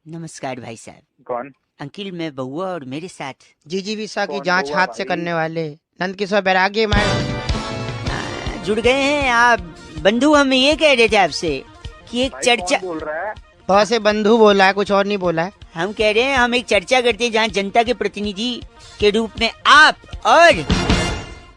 नमस्कार भाई साहब। कौन? अंकिल मैं बउआ और मेरे साथ जीजीविसा की कौन जांच बउआ हाथ से भाई? करने वाले नंदकिशोर बैरागी जुड़ गए हैं आप बंधु। हम ये कह रहे थे आपसे कि एक भाई चर्चा, कौन बोल रहा है? बहुत से बंधु बोला है, कुछ और नहीं बोला है। हम कह रहे हैं हम एक चर्चा करते हैं जहाँ जनता के प्रतिनिधि के रूप में आप और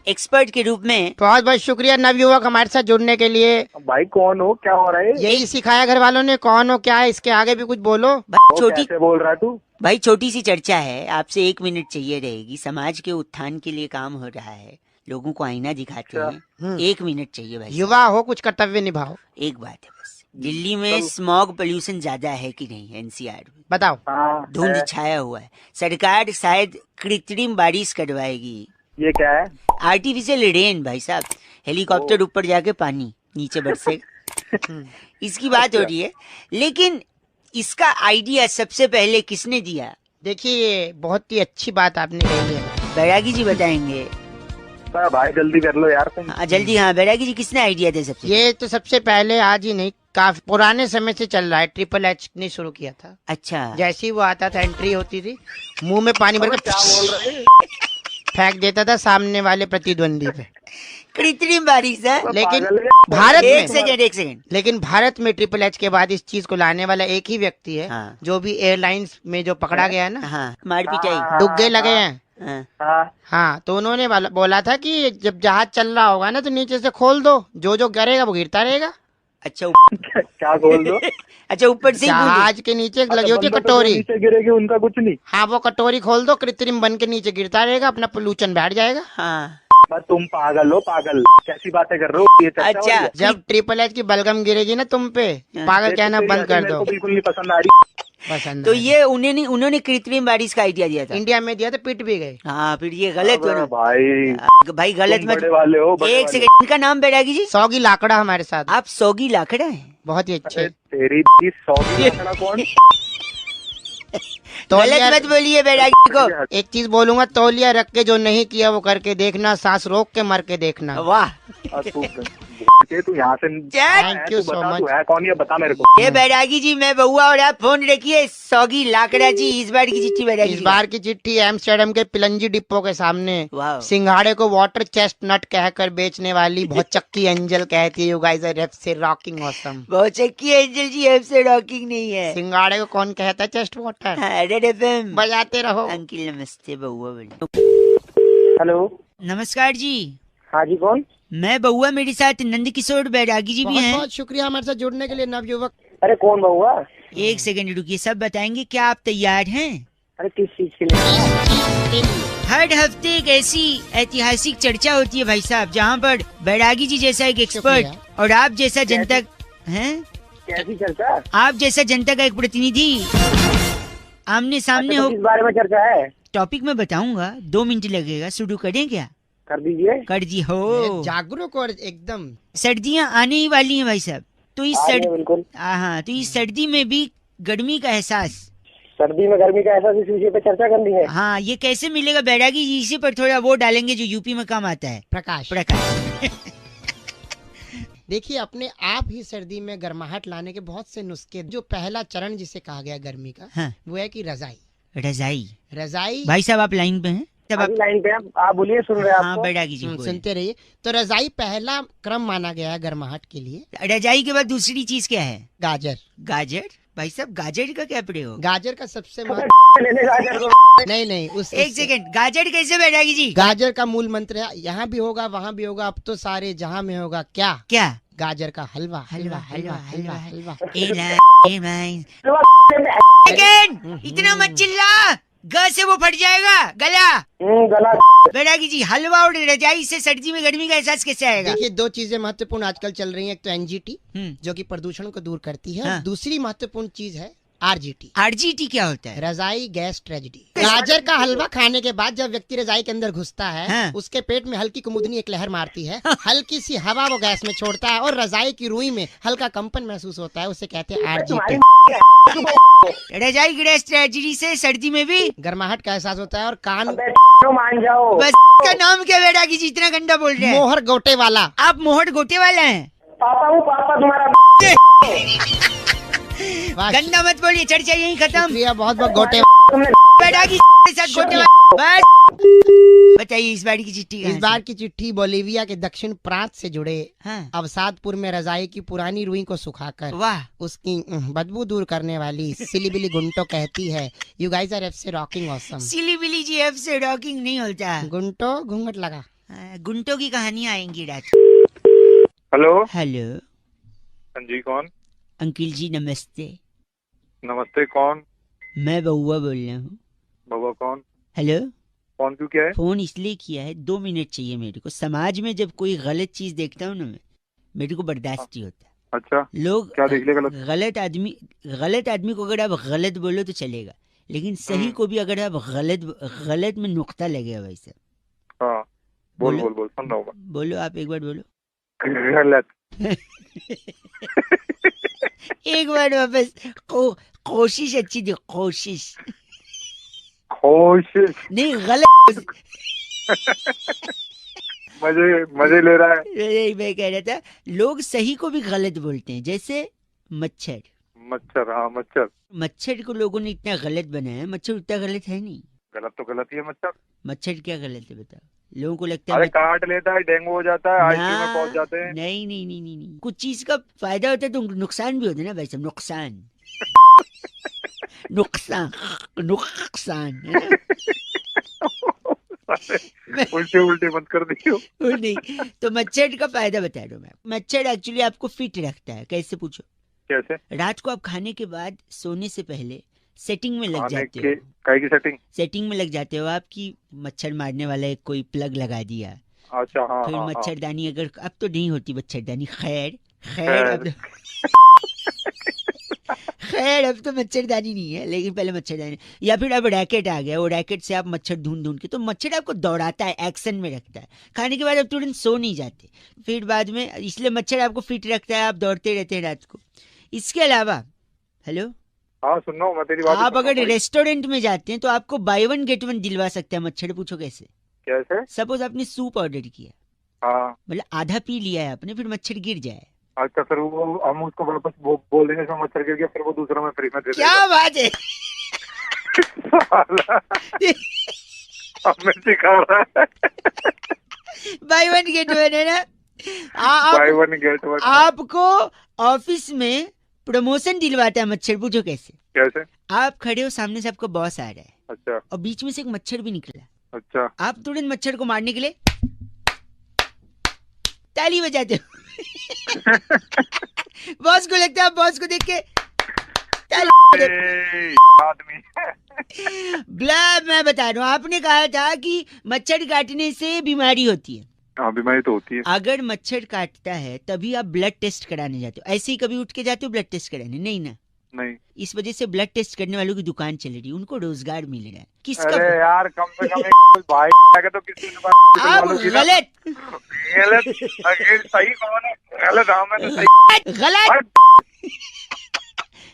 एक्सपर्ट के रूप में। बहुत बहुत शुक्रिया नवयुवक हमारे साथ जुड़ने के लिए। भाई कौन हो, क्या हो रहा है? यही सिखाया घर वालों ने, कौन हो क्या है, इसके आगे भी कुछ बोलो। भाई वो छोटी कैसे बोल रहा है तू? भाई छोटी सी चर्चा है, आपसे 1 मिनट चाहिए रहेगी। समाज के उत्थान के लिए काम हो रहा है, लोगों को आईना दिखाते हैं। 1 मिनट चाहिए भाई। युवा हो, कुछ कर्तव्य निभाओ। एक बात है बस, दिल्ली में स्मॉग पोल्यूशन ज्यादा है कि नहीं? एनसीआर में बताओ। हाँ, धुंध है। छाया हुआ है। सरकार शायद कृत्रिम बारिश करवाएगी, ये क्या है? आर्टिफिशियल रेन भाई साहब। हेलीकॉप्टर ऊपर जाके पानी नीचे बरसेगा। इसकी बात हो रही है, लेकिन इसका आइडिया सबसे पहले किसने दिया? देखिए बहुत ही अच्छी बात आपने कही है। बैरागी जी बताएंगे। भाई जल्दी कर लो यार तुम। हाँ जल्दी। हाँ बैरागी जी, किसने आइडिया दिया सबसे? ये तो सबसे पहले आज ही नहीं, काफी पुराने समय से चल रहा है। ट्रिपल एच ने शुरू किया था। अच्छा, जैसे ही वो आता था, एंट्री होती थी, मुंह में पानी भर अबे के क्या बोल रहे हैं? फेंक देता था सामने वाले प्रतिद्वंदी पे। कृत्रिम बारिश है। लेकिन पागल है? भारत एक में सेकंड, एक सेकंड। लेकिन भारत में ट्रिपल एच के बाद इस चीज को लाने वाला एक ही व्यक्ति है। हाँ। जो भी एयरलाइंस में जो पकड़ा गया है ना, हाँ मार पिटाई। हाँ, डुग्गे लगे हैं। हाँ। हाँ, हाँ, तो उन्होंने बोला था कि जब जहाज चल रहा होगा ना तो नीचे से खोल दो, जो जो गिरेगा वो गिरता रहेगा। अच्छा क्या बोल दो? अच्छा ऊपर से ही बूंदे। जहाज के नीचे लगी होती है बंदर तो कटोरी। नीचे गिरेगी, उनका कुछ नहीं। हाँ, वो कटोरी खोल दो, कृत्रिम बन के नीचे गिरता रहेगा, अपना पोल्यूशन बैठ जाएगा। हाँ बस तुम पागल हो, पागल। कैसी बातें कर रहे हो? ये चर्चा हो अच्छा। रही है? जब ट्रिपल एच की बलगम गिरेगी ना तुम पे, पागल कहना तेरी बंद कर मेरे दो। को बिल्कुल नहीं पसंद आ रही। पसंद तो नहीं। ये उन्होंने कृत्रिम बारिश का आइडिया दिया था। इंडिया में दिया तो पिट भी गए। हाँ फिर ये गलत हो अबे ना भाई, भाई, गलत तुम मत। बड़े वाले हो, बड़े एक वाले। सेकंड, इनका नाम बैरागी जी? सौगी लाकड़ा हमारे साथ, आप सौगी लाखड़ा हैं? बहुत ही अरे अच्छे। तेरी 100 की आंकड़ा कौन? गलत मत बोलिए बैरागी को। एक चीज बोलूंगा, तौलिया रख के जो नहीं किया वो करके देखना, सांस रोक के मर के देखना। वाह, तू यहाँ से Thank you तू so बता, तू much. है कौन, ये बता मेरे को। ये बैरागी जी, मैं बउआ और आप फोन रखिए। सौगी लाकड़ा जी, इस बार की चिट्ठी बैरागी इस जी। बार की चिट्ठी एम्स्टर्डम के पिलंजी डिपो के सामने वाह। सिंघाड़े को वाटर चेस्ट नट कहकर बेचने वाली बहुत चक्की एंजल कहती है, यू गाइस आर से रॉकिंग ऑसम। बहुत चक्की एंजल जी, आपसे रॉकिंग नहीं है। सिंघाड़े को कौन कहता है चेस्ट वाटर? हाँ, रेड एफएम। बजाते रहो। अंकिल नमस्ते, बउआ बोलिए। हेलो, नमस्कार जी, हाँ जी, कौन? मैं बउआ, मेरे साथ नंदकिशोर बैरागी जी भी बहुत हैं। बहुत शुक्रिया हमारे साथ जुड़ने के लिए नवयुवक। अरे कौन बहुआ? एक सेकंड रुकिए, सब बताएंगे। क्या आप तैयार हैं? अरे किस चीज के लिए? हर हफ्ते एक ऐसी ऐतिहासिक चर्चा होती है भाई साहब, जहाँ पर बैरागी जी जैसा एक एक्सपर्ट शुक्रिया। और आप जैसा जनता हैं, कैसी चर्चा? आप जैसा जनता का एक प्रतिनिधि आमने सामने हो। किस बारे में चर्चा है? टॉपिक में बताऊंगा, 2 मिनट लगेगा। शुरू करें क्या? कर दीजिए। कर दी हो। जागरूक और एकदम। सर्दियाँ आने ही वाली हैं भाई साहब, तो इस बिल्कुल। हाँ, तो इस सर्दी में भी गर्मी का एहसास, सर्दी में गर्मी का एहसास, इस विषय पे चर्चा करनी है। हाँ, ये कैसे मिलेगा बैरागी जी? इसी पर थोड़ा वो डालेंगे जो यूपी में काम आता है, प्रकाश। देखिए, अपने आप ही सर्दी में गर्माहट लाने के बहुत से नुस्खे। जो पहला चरण जिसे कहा गया गर्मी का, हाँ। वो है कि रजाई। रजाई भाई साहब, आप लाइन पे हैं? तब आप लाइन पे आप बोलिए, सुन रहे हैं हाँ आपको। बैरागी जी बोलिए। सुनते रहिए। तो रजाई पहला क्रम माना गया है गर्माहट के लिए। रजाई के बाद दूसरी चीज क्या है? गाजर। गाजर भाई साहब, गाजर का क्या प्रयोग? गाजर का सबसे लेने गाजर को। नहीं, एक सेकंड, गाजर कैसे बैरागी जी? गाजर का मूल मंत्र है, यहाँ भी होगा वहाँ भी होगा, अब तो सारे जहाँ में होगा क्या? क्या? गाजर का हलवा। हलवा हलवा हलवा हलवा। सेकंड, इतना मत चिल्ला, ग से वो फट जाएगा गला। गला। बैरागी जी, हलवा और रजाई से सर्दी में गर्मी का एहसास कैसे आएगा? देखिए, 2 चीजें महत्वपूर्ण आजकल चल रही हैं। एक तो एनजीटी, जो कि प्रदूषण को दूर करती है। हाँ। और दूसरी महत्वपूर्ण चीज है आरजीटी। आरजीटी क्या होता है? रजाई गैस ट्रेजेडी। गाजर का हलवा खाने के बाद जब व्यक्ति रजाई के अंदर घुसता है, हाँ। उसके पेट में हल्की कुमुदनी एक लहर मारती है। हल्की सी हवा वो गैस में छोड़ता है और रजाई की रुई में हल्का कंपन महसूस होता है, उसे कहते हैं आरजीटी। रजाई गैस ट्रेजेडी से सर्दी में भी गर्माहट का एहसास होता है। और कान मान जाओ। बस का नाम क्या बैरागी जी, इतना गंदा बोल रहे हैं? मोहर गोटे वाला। आप मोहर गोटे वाला हैं? पापा हूँ, पापा तुम्हारा। वाह, गंदा मत बोलिए, चर्चा यही खत्म। शुक्रिया बहुत बहुत गोटे। बैठा की साथ गोटे बस। बताइए इस बार की चिट्ठी इस कहाँ बार से? की चिट्ठी बोलीविया के दक्षिण प्रांत से जुड़े हाँ। अवसादपुर में रजाई की पुरानी रुई को सुखाकर वाह, उसकी बदबू दूर करने वाली सिलीबिली गुंटो कहती है, यू गाइस आर एफ से रॉकिंग ऑसम। सिली बिली जी एफ से रॉकिंग नहीं होता। गुंटो घूंघट लगा। गुंटों की कहानियां आएंगी रात। हेलो। हेलो हाँ जी, कौन? अंकिल जी नमस्ते, नमस्ते, कौन? मैं बउआ बोल रहा हूँ। बाबा कौन? हेलो, कौन क्यों, क्या है? फोन इसलिए किया है, 2 मिनट चाहिए मेरे को। समाज में जब कोई गलत चीज देखता हूँ ना मैं, मेरे को बर्दाश्त नहीं होता। अच्छा, लोग क्या देख लिया गलत? गलत आदमी को अगर आप गलत बोलो तो चलेगा, लेकिन सही को भी अगर आप गलत में नुक्ता लगेगा भाई साहब। हाँ, बोल बोलो। बोल बोल, सुन रहा हूँ बोलो, आप एक बार बोलो। गलत। एक बार वापस कोशिश अच्छी थी, कोशिश कोशिश। नहीं, गलत। मजे ले रहा है। यही मैं कह रहा था, लोग सही को भी गलत बोलते हैं। जैसे मच्छर, मच्छर, हाँ मच्छर। मच्छर को लोगों ने इतना गलत बनाया है, मच्छर उतना गलत है नहीं। गलत तो गलत ही है मच्छर। मच्छर क्या गलत है बताओ? लोगों को लगता है अरे काट लेता है, डेंगू हो जाता है, आईसीयू में ना, पहुंच जाते हैं। नहीं नहीं नहीं नहीं नहीं, कुछ चीज का फायदा होता है तो नुकसान भी होता है ना भाई साहब। नुकसान नुकसान नुकसान है ना? उल्टे उल्टे मत कर दियो। वो नहीं, तो मच्छर का फायदा बता रहा हूँ मैं। मच्छर एक्चुअली आपको फिट रखता है। कैसे पूछो? कैसे? रात को आप खाने के बाद सोने से पहले सेटिंग में लग खाने जाते के हो। काहे की सेटिंग? सेटिंग में लग जाते हो आपकी, मच्छर मारने वाला एक कोई प्लग लगा दिया, अच्छा, हाँ फिर हाँ हाँ। मच्छरदानी, अगर अब तो नहीं होती मच्छरदानी, खैर खैर अब तो मच्छरदानी नहीं है, लेकिन पहले मच्छरदानी। या फिर अब रैकेट आ गया, वो रैकेट से आप मच्छर ढूंढ ढूंढ के, तो मच्छर आपको दौड़ाता है, एक्शन में रखता है। खाने के बाद आप तुरंत सो नहीं जाते फिर बाद में, इसलिए मच्छर आपको फिट रखता है, आप दौड़ते रहते हैं रात को। इसके अलावा, हेलो, हाँ सुन रहा हूँ मैं तेरी बात। आप अगर रेस्टोरेंट में जाते हैं तो आपको बाय 1 गेट 1 दिलवा सकता है मच्छर। पूछो कैसे? कैसे? सपोज आपने सूप ऑर्डर किया, हाँ, मतलब आधा पी लिया है आपने, फिर मच्छर गिर जाए। अच्छा, फिर वो हम उसको वापस बोल देंगे इसमें मच्छर गिर गया, फिर वो दूसरा में फ्री में दे क्या बात है? हमें सिखा रहा है। बाय 1 गेट 1 है ना? Buy 1 get 1। आपको ऑफिस में प्रमोशन दिलवाता है मच्छर। पूछो कैसे? कैसे? आप खड़े हो, सामने से आपका बॉस आ रहा है, अच्छा और बीच में से एक मच्छर भी निकला। अच्छा। आप तुरंत मच्छर को मारने के लिए ताली बजाते हो। बॉस को लगता है, आप बॉस को देख के ताली आदमी। ब्ला। मैं बता रहा हूँ, आपने कहा था कि मच्छर काटने से बीमारी होती है। हाँ, बीमारी तो होती है। अगर मच्छर काटता है तभी आप ब्लड टेस्ट कराने जाते हो। ऐसे ही कभी उठ के जाते हो ब्लड टेस्ट कराने? नहीं ना। नहीं। इस वजह से ब्लड टेस्ट करने वालों की दुकान चल रही है, उनको रोजगार मिल रहा है। किसका? अरे यार, कम से कम एक भाई आगे तो किसी ने बात आप मालूम की ना। गलत गलत अगर सही कौन है? गलत हाँ, मैं तो सही। गलत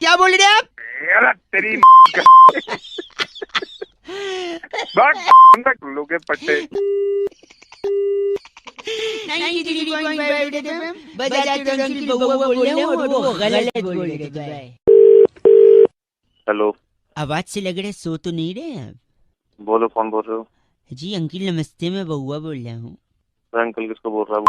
क्या बोल रहे हैं आप? गलत तेरी लोग के पट्टे। 93.5 FM बजाते हो अंकिल बउआ बोल रहे हो और वो गलत बोल रहे थे। हेलो, आवाज से लग रहा है सो तो नहीं रहे हैं आप? बोलो, कौन बोल रहे हो? जी अंकिल नमस्ते, मैं बउआ बोल रहा हूँ। अंकल किसको बोल रहा है?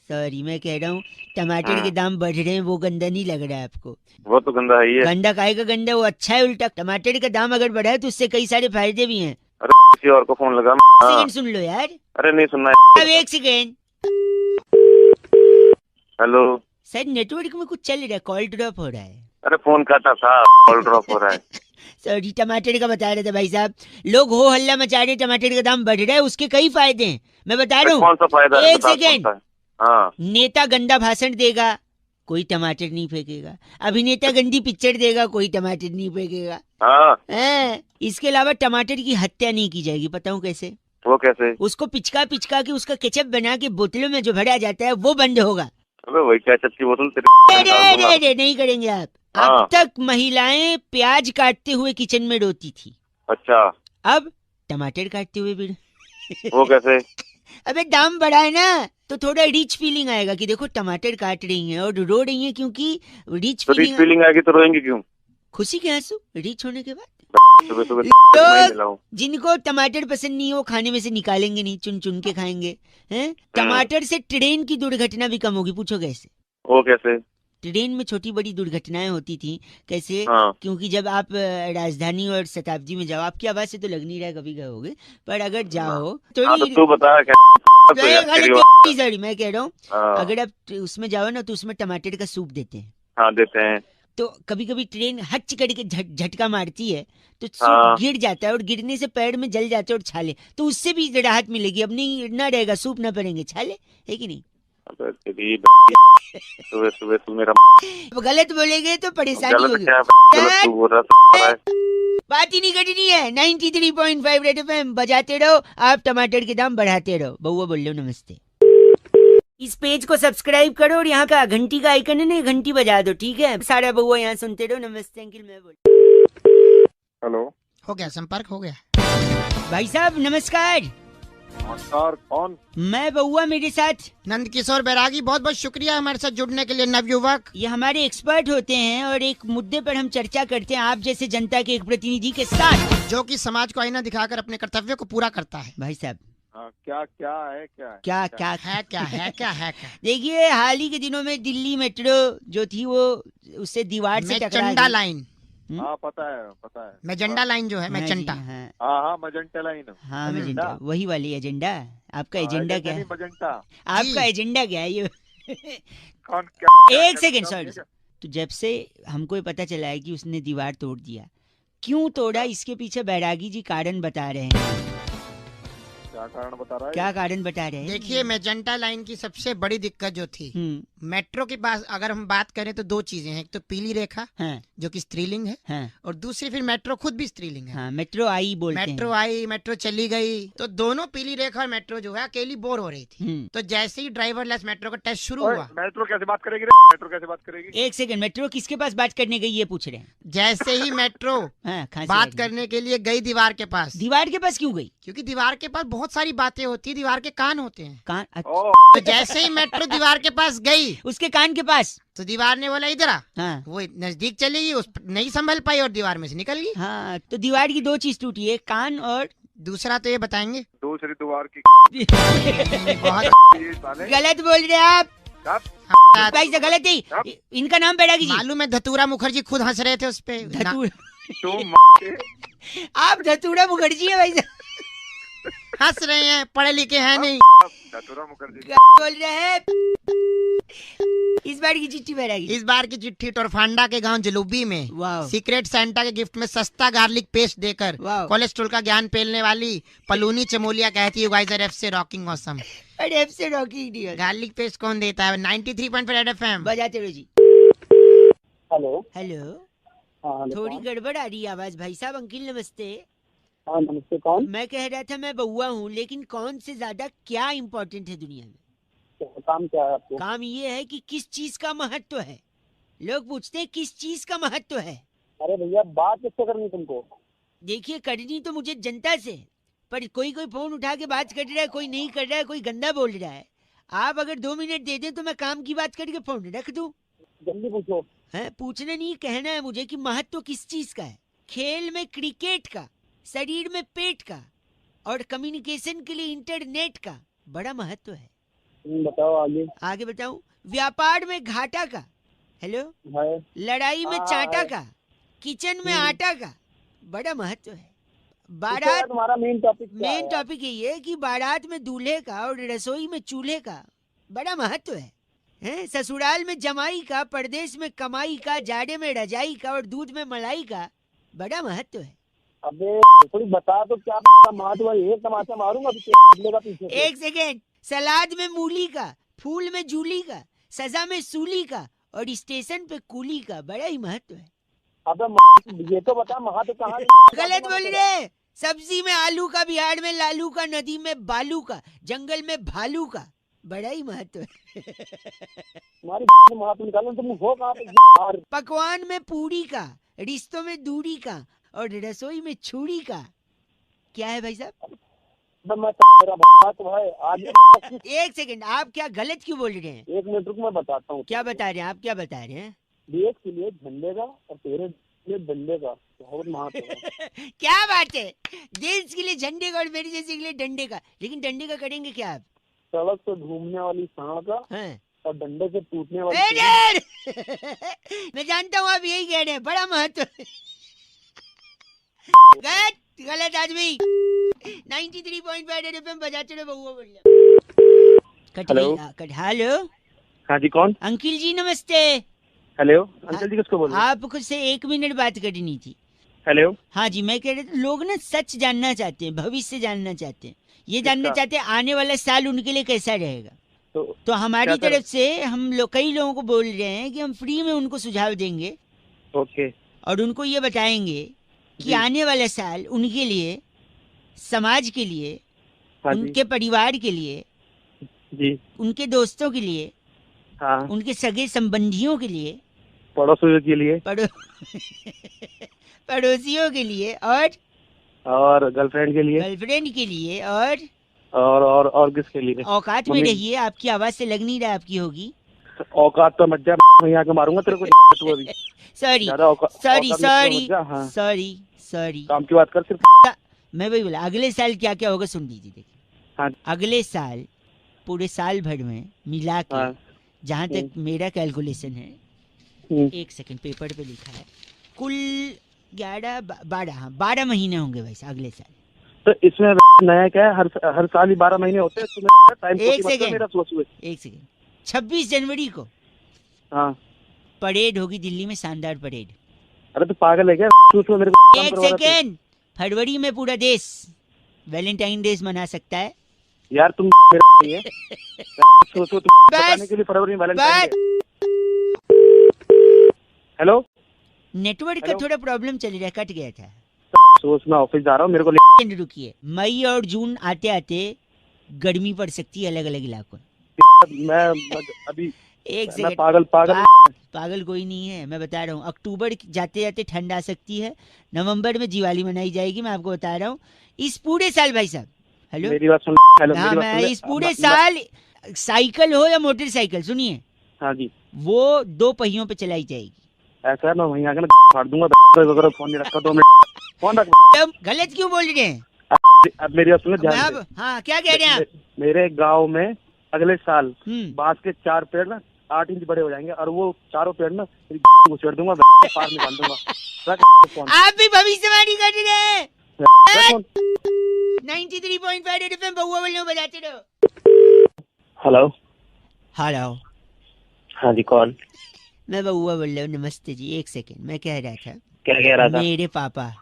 सॉरी, मैं कह रहा हूँ टमाटर के दाम बढ़ रहे हैं, वो गंदा नहीं लग रहा है आपको? वो तो गंदा है ही है। गंदा काहे का गंदा, वो अच्छा है उल्टा। टमाटर का दाम अगर बढ़ा है तो उससे कई सारे फायदे भी हैं। अरे किसी और को फोन लगा। सेकंड सुन लो यार। अरे नहीं सुनना अब एक सेकंड। हेलो सर, नेटवर्क में कुछ चल रहा है, कॉल ड्रॉप हो रहा है। अरे फोन काटा था, कॉल ड्रॉप हो रहा है। सॉरी, टमाटर का बता रहे थे भाई साहब। लोग हो हल्ला मचा रहे, टमाटर का दाम बढ़ रहा है, उसके कई फायदे हैं, मैं बता रहा हूँ। कौन सा फायदा है? एक सेकेंड। हाँ, नेता गंदा भाषण देगा, कोई टमाटर नहीं फेंकेगा। अभिनेता गंदी पिक्चर देगा, कोई टमाटर नहीं फेंकेगा। हाँ। इसके अलावा टमाटर की हत्या नहीं की जाएगी। बताऊं कैसे? वो कैसे? उसको पिचका पिचका के उसका केचप बना के बोतलों में जो भरा जाता है वो बंद होगा। अबे वही केचप की बोतल अरे नहीं करेंगे आप। हाँ। अब तक महिलाएं प्याज काटते हुए किचन में रोती थी, अच्छा, अब टमाटर काटते हुए भी। वो कैसे? अबे दाम बढ़ा है ना, तो थोड़ा रिच फीलिंग आएगा कि देखो टमाटर काट रही हैं और रो रही हैं क्योंकि रिच तो रिच फीलिंग, फीलिंग आएगी तो रोएंगे क्यों? खुशी के आंसू रिच होने के बाद। सुबह सुबह तो मैं मिला हूँ। जिनको टमाटर पसंद नहीं है वो खाने में से निकालेंगे नहीं, चुन चुन के खाएंगे हैं। टमाटर से ट्रेन की दुर्घटना भी कम होगी, पूछो कैसे? वो कैसे? ट्रेन में छोटी बड़ी दुर्घटनाएं होती थी, कैसे? हाँ क्योंकि जब आप राजधानी और शताब्दी में जाओ, आपकी आवाज से तो लग नहीं रहा है कभी गए होगे, पर अगर जाओ तो हाँ, तो तू बता क्या तो यार तेरी गलत सॉरी मैं कह रहा हूँ, हाँ अगर आप उसमें जाओ ना तो उसमें टमाटर का सूप देते हैं। हाँ, देते हैं। तो कभी कभी ट्रेन हच करके झटका मारती है तो हाँ। सूप गिर जाता है और गिरने से पैर में जल जाते हैं और छाले, तो उससे भी राहत मिलेगी। अब नहीं ना रहेगा, सूप ना पड़ेंगे, छाले, है कि नहीं? अबे तेरी सुबह सुबह तू मेरा अब गलत बोलेंगे तो परेशानी गलत होगी। क्या गलत तू बोल रहा है। बात ही नहीं करनी है। 93.5 रेड एफएम बजाते रहो, आप टमाटर के दाम बढ़ाते रहो। बउआ बोल लो नमस्ते। इस पेज को सब्सक्राइब करो और यहाँ का घंटी का आइकन है ना, घंटी बजा दो, ठीक है? सारा बउआ यहाँ सुनते रहो। नमस्ते अंकिल, मैं बोल। हेलो, हो गया, संपर्क हो गया। भाई साहब नमस्कार। नमस्कार, कौन? मैं बउआ, मेरे साथ नंद किशोर बैरागी, बहुत बहुत शुक्रिया हमारे साथ जुड़ने के लिए नवयुवक। ये हमारे एक्सपर्ट होते हैं और एक मुद्दे पर हम चर्चा करते हैं आप जैसे जनता के एक प्रतिनिधि के साथ, जो कि समाज को आईना दिखाकर अपने कर्तव्य को पूरा करता है। भाई साहब क्या क्या है? क्या है? क्या क्या है क्या है क्या है क्या? देखिए, हाल ही के दिनों में दिल्ली मेट्रो जो थी वो उससे दीवार से टकरा मेचंडा गई। लाइन, हाँ पता है। मेजेंडा लाइन जो है, हाँ जी, मेचंटा। हाँ हाँ मजेंटा लाइन। हाँ मेजेंटा, वही वाली एजेंडा। आपका एजेंडा क्या है? मजेंटा आपका एजेंडा क्या है ये? कौन? क्या एक सेकंड, सॉरी। तो जब से हमको ये पता चला है कि उसने दीवार तोड़ दिया, क्यों तोड़ा, इसके पीछे बैरागी जी कारण बता रहे हैं। क्या कारण बता रहा है? क्या कारण बता रहे हैं? देखिए, मेजेंटा लाइन की सबसे बड़ी दिक्कत जो थी, मेट्रो के पास अगर हम बात करें तो दो चीजें हैं। एक तो पीली रेखा, हाँ, जो कि स्त्रीलिंग है, हाँ, और दूसरी फिर मेट्रो खुद भी स्त्रीलिंग है। हाँ, मेट्रो आई बोलते मेट्रो आई, मेट्रो चली गई, तो दोनों पीली रेखा और मेट्रो जो है अकेली बोर हो रही थी। हैं। तो जैसे ही ड्राइवरलेस मेट्रो का टेस्ट शुरू हुआ, मेट्रो कैसे बात करेगी रे? मेट्रो कैसे बात करेगी? एक सेकंड, मेट्रो किसके पास बात करने गई ये पूछ रहे हैं? जैसे ही मेट्रो हाँ, खांसी आ बात रही है। करने के लिए गई दीवार के पास, दीवार के पास क्यों गई? क्योंकि दीवार के पास बहुत सारी बातें होती है, दीवार के कान होते हैं। कान, अच्छा, ओ तो जैसे ही मेट्रो दीवार के पास गई उसके कान के पास। तो दीवार ने बोला इधर आ, हाँ, वो नजदीक चली गई, उस नहीं संभल पाई और दीवार में से निकल गई। हाँ, तो दीवार की दो चीज टूटी है, कान और दूसरा तो ये बताएंगे। दूसरी दीवार की बहुत ये साले गलत बोल रहे हैं आप बात- भाई से, गलत ही। इनका नाम बैरागी जी। मालूम है, धतूरा मुखर्जी खुद हंस रहे थे उस पे। धतूरा, तो आप धतूरा मुखर्जी है भाई साहब, हंस रहे हैं, पढ़े लिखे हैं नहीं। धतूरा मुखर्जी। क्या बोल रहे हैं? इस बार की चिट्ठी बैरागी। इस बार की चिट्ठी टोरफांडा के गांव जलूबी में वाह, सीक्रेट सेंटा के गिफ्ट में सस्ता गार्लिक पेस्ट देकर वाह। कोलेस्ट्रॉल का ज्ञान पेलने वाली पलूनी चमोलिया कहती है, गाइस आर एफ से रॉकिंग ऑसम। अरे एफ से रॉकी डियर। गार्लिक पेस्ट कौन देता है? 93.5 रेड एफएम। बजाते रहो जी। हेलो। हेलो, हाँ हेलो, थोड़ी कौन? गड़बड़ आ रही है आवाज। भाई साहब अंकिल नमस्ते। हाँ नमस्ते, कौन? मैं कह रहा था मैं बउआ हूँ, लेकिन कौन से ज्यादा क्या इम्पोर्टेंट है दुनिया में? काम क्या है आपको? काम ये है कि किस चीज का महत्व है। लोग पूछते हैं किस चीज का महत्व है। अरे भैया, बात किससे करनी तुमको? देखिए, करनी तो मुझे जनता से, पर कोई कोई फोन उठा के बात कर रहा है, कोई नहीं कर रहा है, कोई गंदा बोल रहा है। आप अगर 2 मिनट दे दें तो मैं काम की बात करके फोन रख दूं। जल्दी पूछो। है, पूछना नहीं, कहना है मुझे कि महत्व किस चीज का है। खेल में क्रिकेट का, शरीर में पेट का, और कम्युनिकेशन के लिए इंटरनेट का बड़ा महत्व है। बताओ आगे। आगे बताऊं? व्यापार में घाटा का, हेलो, है। लड़ाई में हाँ, चाटा है। का, किचन में हम्म। आटा का बड़ा महत्व है। पूछो यार, बारात, तुम्हारा मेन टॉपिक क्या मेन है? टॉपिक यही है कि बारात में दूल्हे का और रसोई में चूल्हे का बड़ा महत्व है। हैं? ससुराल में जमाई का, परदेश में कमाई का, जाड़े में रजाई का और दूध में मलाई का बड़ा महत्व है। अबे थोड़ी बता तो क्या महत्व है। एक तमाचा मारूंगा पीछे से। एक सेकेंड, सलाद में मूली का, फूल में जूली का, सजा में सूली का और स्टेशन पे कूली का बड़ा ही महत्व है। अबे ये तो बता महत्व कहाँ? गलत बोल रहे। सब्जी में आलू का, बिहार में लालू का, नदी में बालू का, जंगल में भालू का बड़ा ही महत्व है। तुम्हारी महत्व निकालो, तुम हो कहाँ पे? यार, पकवान में पूरी का, रिश्तों में दूरी का और रसोई में छुरी का क्या है भाई साहब? मैं तेरा बात भाई आज एक सेकंड, आप क्या गलत क्यों बोल रहे हैं? 1 मिनट रुक, मैं बताता हूँ क्या बता रहे हैं आप, क्या बता रहे हैं? देश के लिए झंडे का और तेरे लिए डंडे का बहुत महत्व है। क्या बात है, देश के लिए झंडे का और मेरे जैसे के लिए डंडे का। लेकिन डंडे का करेंगे क्या आप? सड़क से घूमने वाली सांड का हैं? और डंडे से टूटने वाली ए, सीढ़ी। डर! मैं जानता हूँ आप यही कह रहे हैं, बड़ा महत्व। गलत, गलत आदमी। 93.5 एफएम बजाते रहो बउआ बोल। Cut hello. गई, कट। हेलो हाँ जी, कौन? अंकिल जी नमस्ते। हेलो अंकल जी, किसको बोल रहे हैं? आपको से 1 मिनट बात करनी थी। हेलो। हाँ जी, मैं कह रहा था लोग ना सच जानना चाहते हैं, भविष्य जानना चाहते हैं, ये जानना किसका? चाहते हैं आने वाला साल उनके लिए कैसा रहेगा। तो तो हमारी क्या तरफ से हम लोग कई लोगों को बोल रहे हैं कि हम फ्री में उनको सुझाव देंगे ओके। और उनको ये बताएंगे कि जी। आने वाला साल उनके लिए, समाज के लिए, हाँ जी। उनके परिवार के लिए, जी। उनके दोस्तों के लिए, हाँ। उनके सगे संबंधियों के लिए, पड़ोसियों के लिए पड़ोसियों के लिए और गर्लफ्रेंड के लिए गर्लफ्रेंड के लिए और और किसके लिए? औकात में मम्मी। रहिए, आपकी आवाज से लग नहीं रहा आपकी होगी। औकात तो मत जा, मैं यहाँ के मारूंगा तेरे को। तू अभी सॉरी ज्यादा सॉरी औकात में सॉरी मत जा। हाँ। Sorry sorry. काम की बात कर सिर्फ। मैं वही बोला, अगले साल क्या क्या होगा सुन लीजिए। देखिए, हाँ। अगले साल पूरे साल भर में मिला के, हाँ। जहाँ तक मेरा कैलकुलेशन है, हम्म। 1 सेकंड पेपर पे लिखा है, कुल 12 महीने होंगे वैसे अगले साल। तो इसमें नया क्या है? हर साल ही 12 महीने होते हैं। तुम्हें टाइम एक सेकंड। मेरा सोच हुए। 1 सेकंड, 26 जनवरी को हाँ। परेड होगी दिल्ली में, शानदार परेड। अरे तो पागल है क्या? सोच मेरे को काम 1 करवा रहा था। सेकंड, फरवरी में पूरा देश वैलेंटाइन डे मना सकता है। यार तुम मेरा नहीं है। सोचो तुम बताने के लिए फरवरी में वैलेंटाइन डे। हेलो। नेटवर्क का हेलो? थोड़ा प्रॉब्लम चल रहा है, कट गया था। सोच मैं ऑफिस जा रहा हूँ, मेरे को रुकिए, मई और जून आते आते गर्मी पड़ सकती है अलग अलग इलाकों में। मैं अभी 1 मैं सेकंड, पागल पागल कोई नहीं है, मैं बता रहा हूँ। अक्टूबर जाते जाते ठंड आ सकती है, नवंबर में दिवाली मनाई जाएगी, मैं आपको बता रहा हूँ। इस पूरे साल भाई साहब, हेलो, मेरी बात सुन। हेलो, हाँ, मेरी बात मैं सुन ले। इस पूरे साल साइकिल हो या मोटरसाइकिल, सुनिए, हाँ जी। वो 2 पहियों पे चलाई जाएगी। ऐसा है, मैं वहीं आके ना फाड़ दूंगा। वगैरह फोन नहीं रखा 2 मिनट। फोन रख। अब गलत क्यों बोल रहे हैं? अब मेरी बात सुनो मैं ध्यान अब, से। हाँ, क्या कह रहे हैं आप? मेरे गांव में अगले साल हम्म, बांस के 4 पेड़ ना 8 इंच बड़े हो जाएंगे और वो चारों पेड़ ना तेरी घुसेड़ दूंगा, पार निकाल दूंगा। रख फोन। आप भी भविष्यवाणी कर रहे हैं। रख फोन। 93.5 एफएम बउआ बोल रहे हो, बजाते रहो। हेलो। हेलो, हाँ जी, कौन? मैं बउआ बोल रहा हूँ, नमस्ते जी। 1 सेकंड, मैं कह रहा था, क्या कह रहा था? मेरे पापा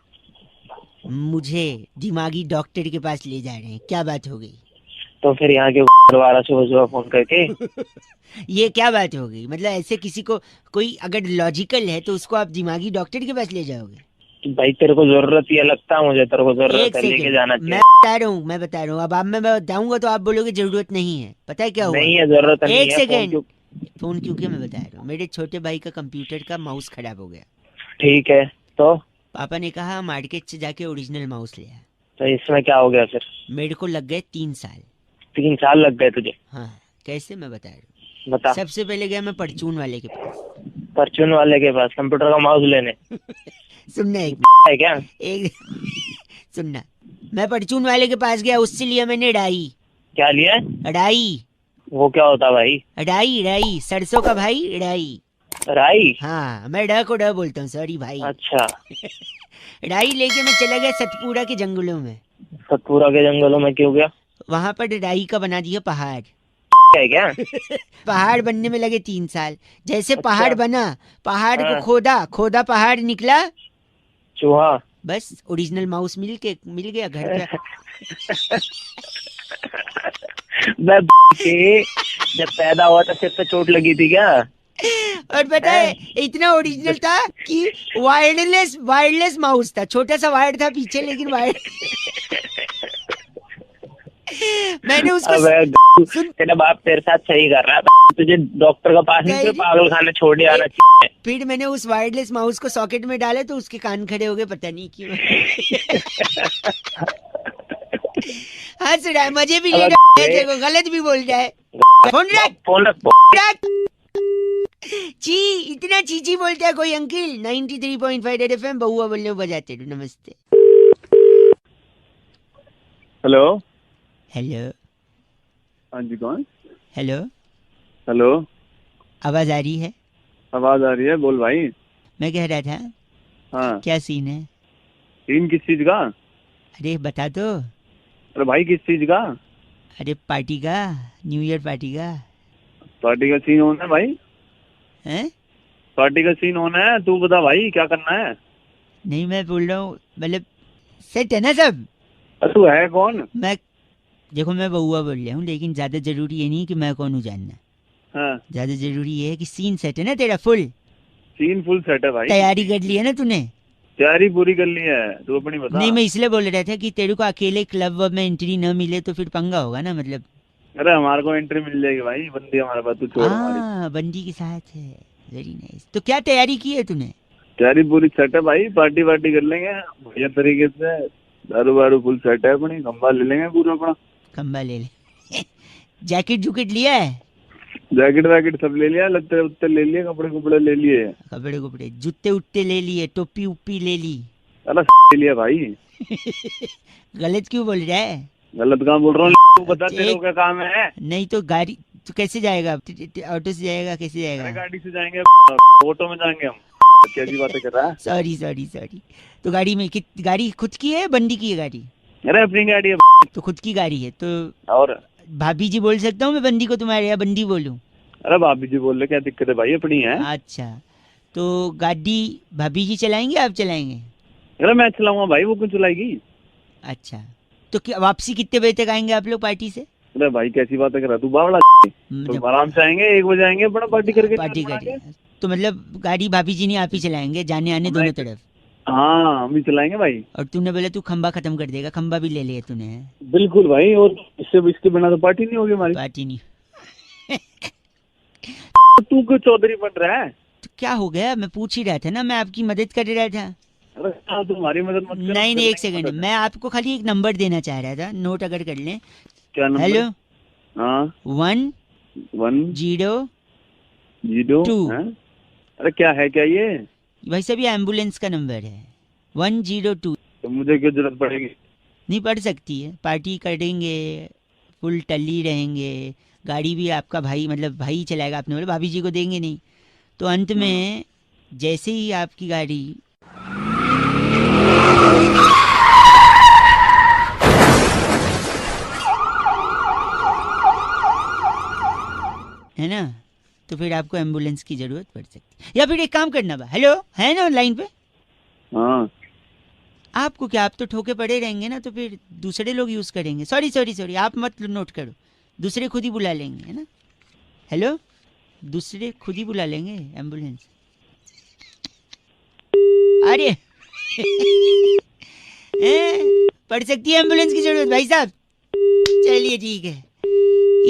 मुझे दिमागी डॉक्टर के पास ले जा रहे हैं, क्या बात हो गई? तो फिर यहाँ के दोबारा सुबह फोन करके ये क्या बात हो गई? मतलब ऐसे किसी को, कोई अगर लॉजिकल है तो उसको आप दिमागी डॉक्टर के पास ले जाओगे? भाई तेरे को जरूरत ही है, लगता है मुझे तेरे को 1 जरूरत है, लेके सेकंड, जाना मैं चाहिए। बता रहा हूँ, अब आप मैं बताऊंगा तो आप बोलोगे जरूरत नहीं है। पता है क्या हुआ? नहीं है, जरूरत नहीं 1 है। फोन सेकंड, क्यों? फोन क्योंकि मैं बता रहा हूँ, मेरे छोटे भाई का कंप्यूटर का माउस खराब हो गया। ठीक है, तो पापा ने कहा मार्केट से जाके ओरिजिनल माउस ले आ। तो इसमें क्या हो गया फिर? मेरे को लग गए 3 साल। 3 साल लग गए तुझे? हाँ, कैसे, मैं बता रहा हूँ। बता। सबसे पहले गया मैं परचून वाले के पास। परचून वाले के पास कंप्यूटर का माउस लेने? सुनना एक है क्या? एक सुनना, मैं परचून वाले के पास गया, उससे लिया मैंने डाई। क्या लिया? डाई, वो क्या होता भाई? डाई, डाई, सरसों का भाई, डाई। राई? हाँ, मैं ड को ड बोलता हूँ, सॉरी भाई। अच्छा। डाई लेके मैं चला गया सतपुरा के जंगलों में। सतपुरा के जंगलों में क्यों गया? वहां पर डाई का बना दिया पहाड़। है क्या? पहाड़ बनने में लगे 3 साल। जैसे अच्छा। पहाड़ बना, पहाड़ को हाँ। खोदा, पहाड़ निकला, चूहा? बस ओरिजिनल माउस मिल गया घर पे। मैं के जब पैदा हुआ था सिर पे चोट लगी थी क्या? और पता है इतना ओरिजिनल था कि वायरलेस माउस था, छोटा सा वायर था पीछे, लेकिन वायर मैंने उसको सुन, तेरा बाप तेरे साथ सही कर रहा था, तुझे डॉक्टर का पास नहीं, पागल खाने छोड़ के आना चाहिए। फिर मैंने उस वायरलेस माउस को सॉकेट में डाला तो उसके कान खड़े हो गए, पता नहीं क्यों। हंस रहा है, मजे भी ले अरे रहा है, देखो गलत भी बोल रहा है। फोन रख, फोन रख। रख। ची, इतना चीची बोलता है कोई अंकिल। 93.5 रेड एफएम, बहुआ बोले बजाते रहो। नमस्ते। हेलो। हेलो। हाँ जी, कौन? हेलो। हेलो। आवाज आ रही है? आवाज आ रही है, बोल भाई। मैं कह रहा था, हाँ, क्या सीन है? सीन किस चीज का? अरे बता दो। अरे भाई, किस चीज का? अरे पार्टी का, न्यू ईयर पार्टी का। पार्टी का सीन होना है भाई। हैं? पार्टी का सीन होना है, तू बता भाई क्या करना है? नहीं, मैं बोल रहा हूँ, मतलब सेट है ना सब? अरे तू है कौन? मैं, देखो मैं बहुआ बोल रहा हूँ, लेकिन ज्यादा जरूरी ये नहीं कि मैं कौन हूँ जानना। हाँ, ज्यादा जरूरी ये है कि सीन सेट है ना तेरा फुल? सीन फुल सेट है भाई। तैयारी कर ली है ना तूने? तैयारी पूरी कर ली है, तू अपनी बता। नहीं, मैं इसलिए बोल रहा था कि तेरे को अकेले क्लब वब में एंट्री न मिले तो फिर पंगा होगा ना, मतलब। अरे हमारे को एंट्री मिल जाएगी भाई, बंदी हमारे पास, तू छोड़ हमारी। हाँ, बंदी के साथ है। Very nice. तो क्या तैयारी की है तूने? तैयारी पूरी सेट है भाई, पार्टी वार्टी कर लेंगे बढ़िया तरीके से। दारू वारू फुल सेट है अपनी, खंबा ले लेंगे पूरा अपना। खंबा ले ले। जैकेट जुकेट लिया है? जैकेट वैकेट सब ले लिया, लत्ते उत्ते ले लिए, कपड़े कुपड़े ले लिए। कपड़े कुपड़े, जूते उट्टे ले लिए, टोपी उप्पी ले ली? अरे ले लिया भाई। गलत क्यों बोल रहा है? गलत काम बोल रहा हूँ, तू बता तेरे को क्या काम है? नहीं तो गाड़ी, तो कैसे जाएगा? ऑटो से जाएगा? कैसे अरे जाएगा? गाड़ी से जाएंगे, ऑटो में जाएंगे हम। कैसी बातें कर रहा है? Sorry sorry sorry. तो गाड़ी में गाड़ी खुद की है, बंदी की है गाड़ी? अरे अपनी गाड़ी है। तो खुद की गाड़ी है तो और भाभी जी बोल सकता हूँ मैं बंदी को तुम्हारे, या बंदी बोलूं? अरे भाभी जी बोल रहे, क्या दिक्कत है भाई, अपनी है। अच्छा, तो गाड़ी भाभी जी चलाएंगे, आप चलाएंगे? अरे मैं चलाऊंगा भाई, वो क्यों चलाएगी? अच्छा, तो वापसी कितने बजे तक आएंगे आप लोग पार्टी से? अरे भाई कैसी बातें कर रहा है तू, बावड़ा। जब तो आराम से आएंगे, 1 बजे आएंगे, अपना पार्टी करके पार्टी बना के। करें तो मतलब गाड़ी भाभी जी नहीं, आप ही चलाएंगे जाने आने दोनों तरफ? हाँ, हम ही चलाएंगे भाई। और तूने बोला तू खंबा खत्म कर देगा, खंबा भी ले लिया तूने? बिल्कुल भाई, और इसके बिना तो पार्टी नहीं होगी हमारी। पार्टी नहीं? तू क्यों चौधरी बन रहा है? तो क्या हो गया? मैं पूछ ही रहा था ना, मैं आपकी मदद कर रहा था। अरे हाँ, तुम्हारी मदद मत कर। नहीं नहीं, एक सेकंड, मैं आपको खाली एक नंबर देना चाह रहा था, नोट अगर कर लें। क्या नंबर? हेलो। हाँ, 1 0 0 2। अरे क्या है, क्या ये? भाई साहब ये एम्बुलेंस का नंबर है, 102। तो मुझे क्यों जरूरत पड़ेगी? नहीं पड़ सकती है, पार्टी करेंगे, फुल टल्ली रहेंगे, गाड़ी भी आपका भाई, मतलब भाई चलाएगा, आपने बोला भाभी जी को देंगे नहीं, तो अंत में जैसे ही आपकी गाड़ी है ना, तो फिर आपको एम्बुलेंस की जरूरत पड़ सकती है। या फिर एक काम करना बा, हेलो है ना लाइन पे? हाँ, आपको क्या, आप तो ठोके पड़े रहेंगे ना, तो फिर दूसरे लोग यूज करेंगे। सॉरी सॉरी सॉरी, आप मत नोट करो, दूसरे खुद ही बुला लेंगे, है ना? हेलो, दूसरे खुद ही बुला लेंगे एम्बुलेंस। अरे पड़ सकती है एम्बुलेंस की जरूरत भाई साहब। चलिए ठीक है।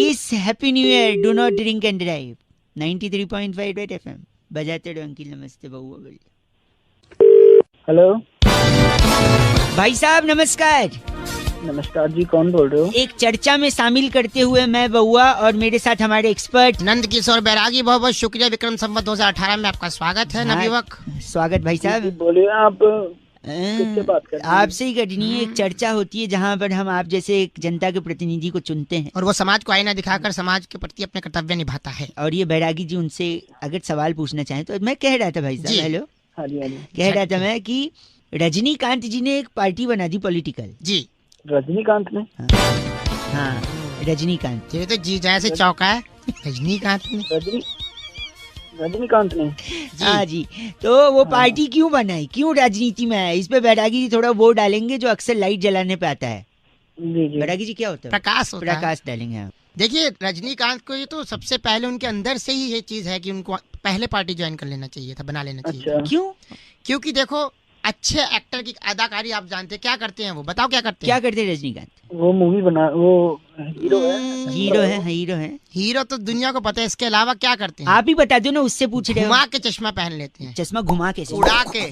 इस happy new year, do not drink and drive. 93.5 red FM बजाते रहो अंकिल। नमस्ते बहुआ बोलिए। हेलो। भाई साहब नमस्कार। नमस्कार जी, कौन बोल रहे हो? एक चर्चा में शामिल करते हुए मैं बहुआ और मेरे साथ हमारे एक्सपर्ट नंद किशोर बैरागी, बहुत बहुत शुक्रिया। विक्रम संवत 2018 में आपका स्वागत है नवयुवक। स्वागत भाई साहब। बोलिए, आप किससे बात कर रहे हैं? आपसे ही करनी है। एक चर्चा होती है जहाँ पर हम आप जैसे एक जनता के प्रतिनिधि को चुनते हैं और वो समाज को आईना दिखाकर समाज के प्रति अपने कर्तव्य निभाता है। और ये बैरागी जी उनसे अगर सवाल पूछना चाहें तो मैं कह रहा था भाई जी। साहब, हेलो, हाँ जी, हाँ जी। कह रहा था मैं कि रजनीकांत जी ने एक पार्टी बना दी पॉलिटिकल। जी रजनीकांत ने? हाँ, रजनीकांत। ये तो जी जैसे चौका है रजनीकांत ने। रजनीकांत ने? हाँ जी, तो वो पार्टी क्यों बनाई, क्यों राजनीति में है, इस पे बैरागी जी थोड़ा वो डालेंगे जो अक्सर लाइट जलाने पे आता है। जी जी। बैरागी जी क्या होता है? प्रकाश होता है। प्रकाश डालेंगे आप। देखिए रजनीकांत को ये तो सबसे पहले उनके अंदर से ही ये चीज है कि उनको पहले पार्टी ज्वाइन कर लेना चाहिए था, बना लेना चाहिए। अच्छा। क्यों? क्योंकि देखो अच्छे एक्टर की अदाकारी आप जानते हैं, क्या करते हैं वो, बताओ क्या करते क्या हैं? करते हैं रजनीकांत? वो मूवी बना, वो हीरो है। हीरो है, हीरो है। हीरो तो दुनिया को पता है, इसके अलावा क्या करते हैं? आप ही बता दो ना, उससे पूछ रहे हो। घुमा के चश्मा पहन लेते हैं, चश्मा घुमा के उड़ा के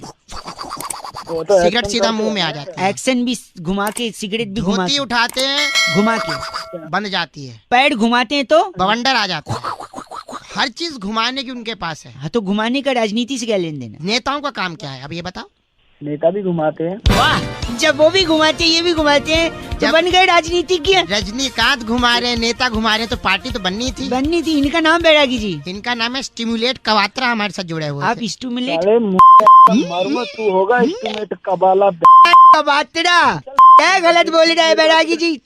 वो तो सिगरेट एक्शन सीधा करते मुंह हैं में आ ना। जाता है। एक्शन भी घुमा के, सिगरेट भी घुमा धोती के, उठाते हैं, घुमा के, बंद जाती है, पैर घुमाते हैं तो बवंडर आ जाता है। हर चीज घुमाने की उनके पास है। हाँ, तो घुमाने का राजनीति से क्या लेन देन है? नेताओं का काम क्या है अब ये बताओ? नेता भी घुमाते हैं। वाह, जब वो भी घुमाते हैं ये भी घुमाते हैं तो जब- बन गए राजनीतिज्ञ। रजनीकांत घुमा रहे हैं, नेता घुमा रहे हैं, तो पार्टी तो बननी थी। बननी थी। इनका नाम बैरागी जी। इनका नाम है स्टिमुलेट कवात्रा, हमारे साथ जुड़े हुए आप थे। स्टूमुलेट अरे मारूंगा, तू होगा इंस्ट्रूमेंट कबाला। बातरा क्या गलत बोल रहा है बैरागी जी?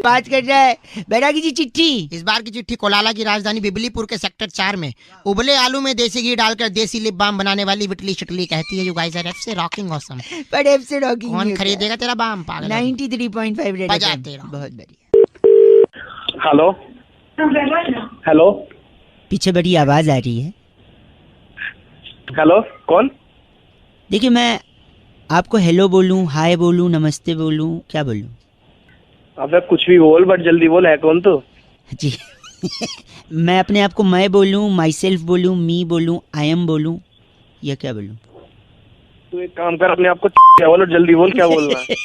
बात कर रहा है बैरागी जी। चिट्ठी इस बार की चिट्ठी कोलाला की राजधानी बिबलीपुर के सेक्टर 4 में उबले आलू में देसी घी डालकर देसी लिप बाम बनाने वाली विटली शिटली कहती है, यू गाइस आर एफ से रॉकिंग ऑसम। पर एफ से रॉकिंग कौन खरीदेगा तेरा बाम पागल? 93.5 रेड बजाते FM। रहो। बहुत बढ़िया। हेलो हेलो पीछे बड़ी आवाज आ रही है। हेलो कौन? देखिए, मैं आपको हेलो बोलूं, हाय बोलूं, नमस्ते बोलूं, क्या बोलूं? अबे कुछ भी बोल, बट जल्दी बोल, है कौन तू? जी मैं अपने आप को मैं बोलूं, माई सेल्फ बोलूं, मी बोलूं, आई एम बोलूं, या क्या बोलूं? तू एक काम कर, अपने आप को क्या बोल, जल्दी बोल, क्या बोलना है?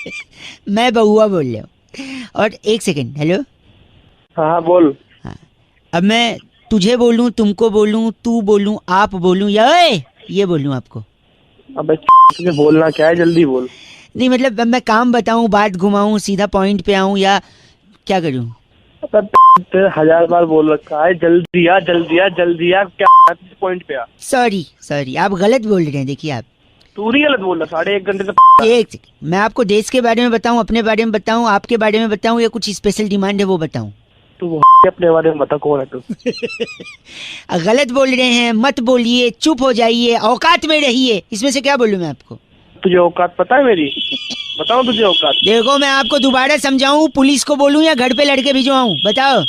मैं बहुआ बोल रहा हूँ। और एक सेकंड, हेलो। हाँ बोल। अब मैं तुझे बोलूं, तुमको बोलूं, तू बोलूं, आप बोलूं, या ओए ये बोलूं आपको? अबे तुझे बोलना क्या है, जल्दी बोल। नहीं मतलब, अब मैं काम बताऊं, बात घुमाऊं, सीधा पॉइंट पे आऊं, या क्या करूं? अबे तेरे 1000 बार बोल रखा है, जल्दी आ, जल्दी आ, जल्दी आ, क्या पॉइंट पे आ। सॉरी आप गलत बोल रहे हैं। देखिए, आप तू नहीं गलत बोल रहा, 1.5 घंटे से। एक सेकंड, मैं आपको देश के बारे में बताऊं, अपने बारे में बताऊं, आपके बारे में बताऊं, या कुछ स्पेशल डिमांड है वो बताऊं? तू अपने बारे में बता, कौन है तू? गलत बोल रहे हैं, मत बोलिए, चुप हो जाइए, औकात में रहिए। इसमें से क्या बोलूं मैं आपको? तुझे औकात पता है मेरी? बताओ तुझे औकात। देखो, मैं आपको दोबारा समझाऊं, पुलिस को बोलूं या घर पे लड़के भिजवाऊं? बताओ।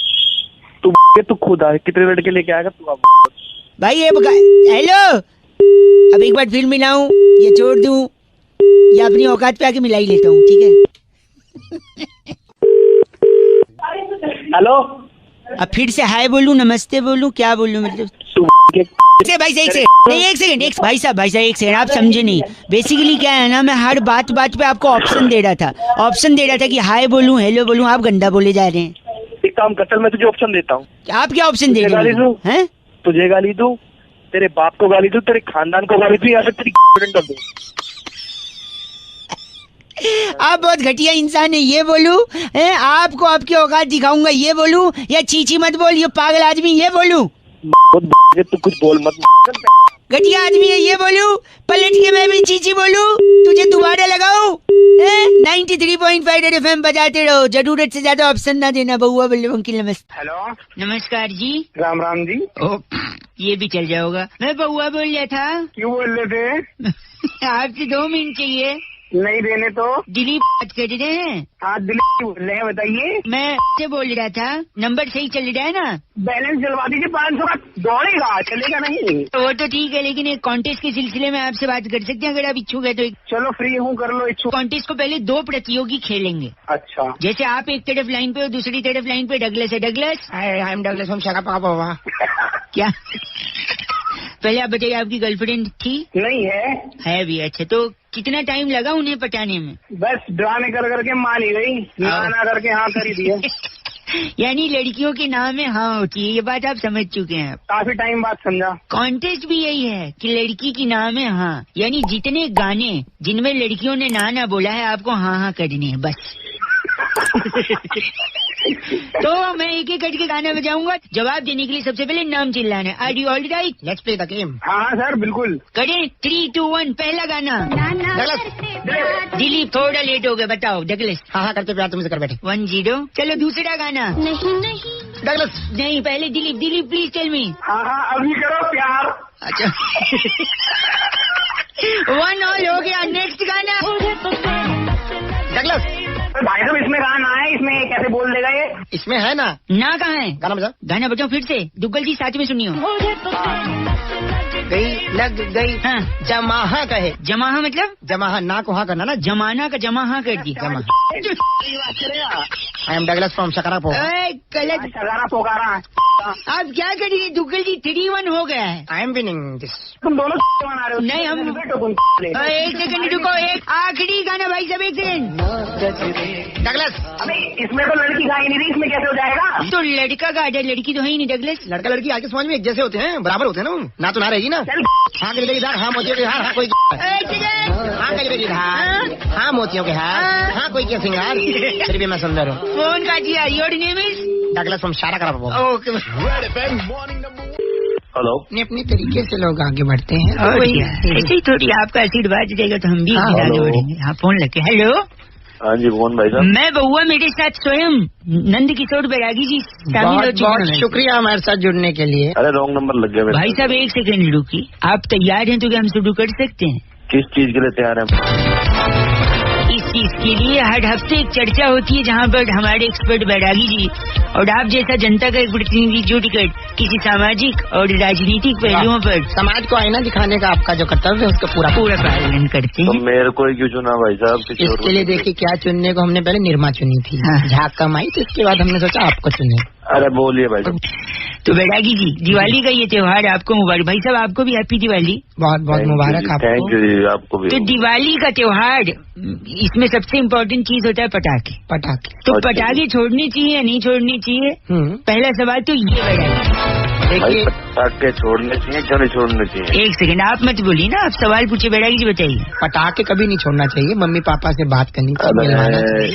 तू खुद आ, कितने लड़के लेके आएगा तू? भाई ये हेलो, अब एक बार फिर मिलाऊं, ये छोड़ दूं, या अपनी औकात पे आके मिला ही लेता हूँ, ठीक है? हेलो, अब फिर से हाय बोलूं, नमस्ते बोलूं, क्या बोलूं? मतलब तू भाई से एक सेकंड, नहीं एक सेकंड, भाई साहब एक सेकंड, आप समझे नहीं। बेसिकली क्या है ना, मैं हर बात पे आपको ऑप्शन दे रहा था कि हाय बोलूं, हेलो बोलूं, आप गंदा बोले जा रहे हैं। एक काम कर, चल मैं तुझे ऑप्शन देता हूँ। आप क्या ऑप्शन दे तुझे रहे गाली दूं? हैं? तुझे गाली दूं, तेरे बाप को गाली दूं, तेरे खानदान को गाली दूं, या फिर तेरी कर दूं? आप बहुत घटिया इंसान है, ये बोलूं? आपको आपकी औकात दिखाऊंगा, ये बोलूं? या चीची मत बोल, ये पागल आदमी, ये बोलूं? तू कुछ बोल मत। घटिया आदमी है, ये बोलूं? पलट के मैं भी चीची बोलूं? तुझे दोबारा लगाऊं? 93.5 रेड FM बजाते रहो, जरूरत से ज्यादा ऑप्शन ना देना। बहुआ बल्लू अंकिल नमस्ते। हेलो, नमस्कार जी। राम राम जी। ओ, ये भी चल जाओगा। मैं बहुआ बोल रहा था। क्यों बोल रहे थे? आपसे 2 मिनट चाहिए। नहीं देने तो? दिलीप बात कर रहे हैं? हाँ दिल्ली बोल रहे हैं, बताइए। मैं से बोल रहा था, नंबर सही चल रहा है ना? बैलेंस डलवा दीजिए, 500 का दौड़ेगा, चलेगा नहीं। वो तो ठीक है, लेकिन एक कॉन्टेस्ट के सिलसिले में आपसे बात कर सकते हैं, अगर आप इच्छुक है तो। चलो फ्री हूँ, कर लो इच्छुक। कॉन्टेस्ट को पहले 2 प्रतियोगी खेलेंगे। अच्छा, जैसे आप एक तरफ लाइन पे और दूसरी तरफ लाइन पे डगलस है। Douglas, I am Douglas from शरापावा। क्या? पहले आप बताइए, आपकी गर्लफ्रेंड थी? नहीं है। है भी? अच्छा, तो कितना टाइम लगा उन्हें पटाने में? बस ड्रामे कर करके मान ही गई, ना करके हाँ कर ही दिए। यानी लड़कियों के नाम में हाँ होती है, ये बात आप समझ चुके हैं। काफी टाइम बाद समझा। कॉन्टेस्ट भी यही है कि लड़की की नाम है हाँ, यानी जितने गाने जिनमें लड़कियों ने ना बोला है, आपको हाँ हाँ करने हैं बस। तो मैं एक एक करके गाना बजाऊंगा, जवाब देने के लिए सबसे पहले नाम चिल्लाना है। Are you all right? Let's play the game. हाँ सर, बिल्कुल। करें 3, 2, 1। पहला गाना। दिलीप थोड़ा लेट हो गया, बताओ। डगलस। हाँ करते प्यार तुमसे कर बैठे। 1-0। चलो दूसरा गाना। नहीं डगलस। नहीं, पहले दिलीप प्लीज टेल मी। हाँ अभी करो प्यार। अच्छा 1-1 हो गया। नेक्स्ट गाना। डगलस। भाई साहब इसमें कहा ना है, इसमें कैसे बोल देगा ये? इसमें है ना? ना कहाँ है? गाना बजाओ। गाना बजाओ फिर से। दुग्गल जी साथ में सुनियो। गई लग गई। हाँ। जमाहा कहे। जमाहा मतलब? जमाहा ना को हाँ करना ना। जमाना का जमाहा कर दी। आई एम डगलस फ्रॉम शकरापो। गलत। सगारा पोकारा आप क्या करिए दुग्गल जी 3-1 हो गया है। I am winning this. तुम दोनों बना रहे हो। नहीं हम एक सेकंड रुको, एक आखिरी गाना भाई साहब, एक सेकंड। डगलस, अबे इसमें तो लड़की गा ही नहीं रही, इसमें कैसे हो जाएगा? तो लड़का गा दे, लड़की तो है ही नहीं डगलस। लड़का लड़की आके समझ में एक जैसे होते हैं, बराबर होते हैं ना, ना तो ना रहेगी ना। चल हाँ के इधर, हाँ मोतियों के हार, हाँ कोई एक सेकंड, हाँ के इधर, हाँ मोतियों के हार, हाँ कोई क्या सिंगार, फिर भी मैं सुंदर हूँ। फोन का दिया, your name is Douglas from शारा करा। ओके। हेलो। अपने तरीके से लोग आगे बढ़ते हैं। ऐसे ही थोड़ी आपका आशीर्वाद देगा तो हम भी आगे हेलो। बढ़ेंगे। हाँ फोन लगे। हेलो, हाँ जी कौन भाई साहब? मैं बउआ, मेरे साथ स्वयं नंद किशोर बैरागी जी शामिल हो बहुत चुके बहुत हैं। शुक्रिया हमारे साथ जुड़ने के लिए। अरे रॉन्ग नंबर लग गया मेरे। भाई साहब एक सेकंड रुकी, आप तैयार हैं तो क्या हम शुरू कर सकते हैं? किस चीज के लिए तैयार हैं? इस चीज के लिए हर हफ्ते एक चर्चा होती है जहाँ पर हमारे एक्सपर्ट बैरागी जी और आप जैसा जनता का एक प्रतिनिधि जुटकर किसी सामाजिक और राजनीतिक पहलुओं पर समाज को आईना दिखाने का आपका जो कर्तव्य है उसका पूरा पालन करते तो हैं। मेरे को ही क्यों चुना भाई साहब? किसी और को इसके लिए देखिए क्या चुनने को हमने पहले निर्मा चुनी थी, हाँ। झाक कम आई, तो इसके बाद हमने सोचा आपको चुने। अरे बोलिए भाई साहब। तो बैरागी जी, दिवाली का ये त्योहार आपको मुबारक। भाई साहब आपको भी हैप्पी दिवाली। बहुत बहुत मुबारक थैंक आपको। यू जी, आपको भी। तो दिवाली का त्योहार, इसमें सबसे इम्पोर्टेंट चीज होता है पटाखे। पटाखे। तो अच्छा। पटाखे छोड़ने चाहिए या नहीं छोड़ने चाहिए? पहला सवाल तो ये बैरागी। भाई देखिए पटाखे छोड़ने चाहिए क्यों नहीं छोड़ने चाहिए? एक सेकंड, आप मत बोलिए ना, आप सवाल पूछे बैरागी जी, बताइए। पटाखे कभी नहीं छोड़ना चाहिए, मम्मी पापा से बात करनी चाहिए, मिलवाना चाहिए,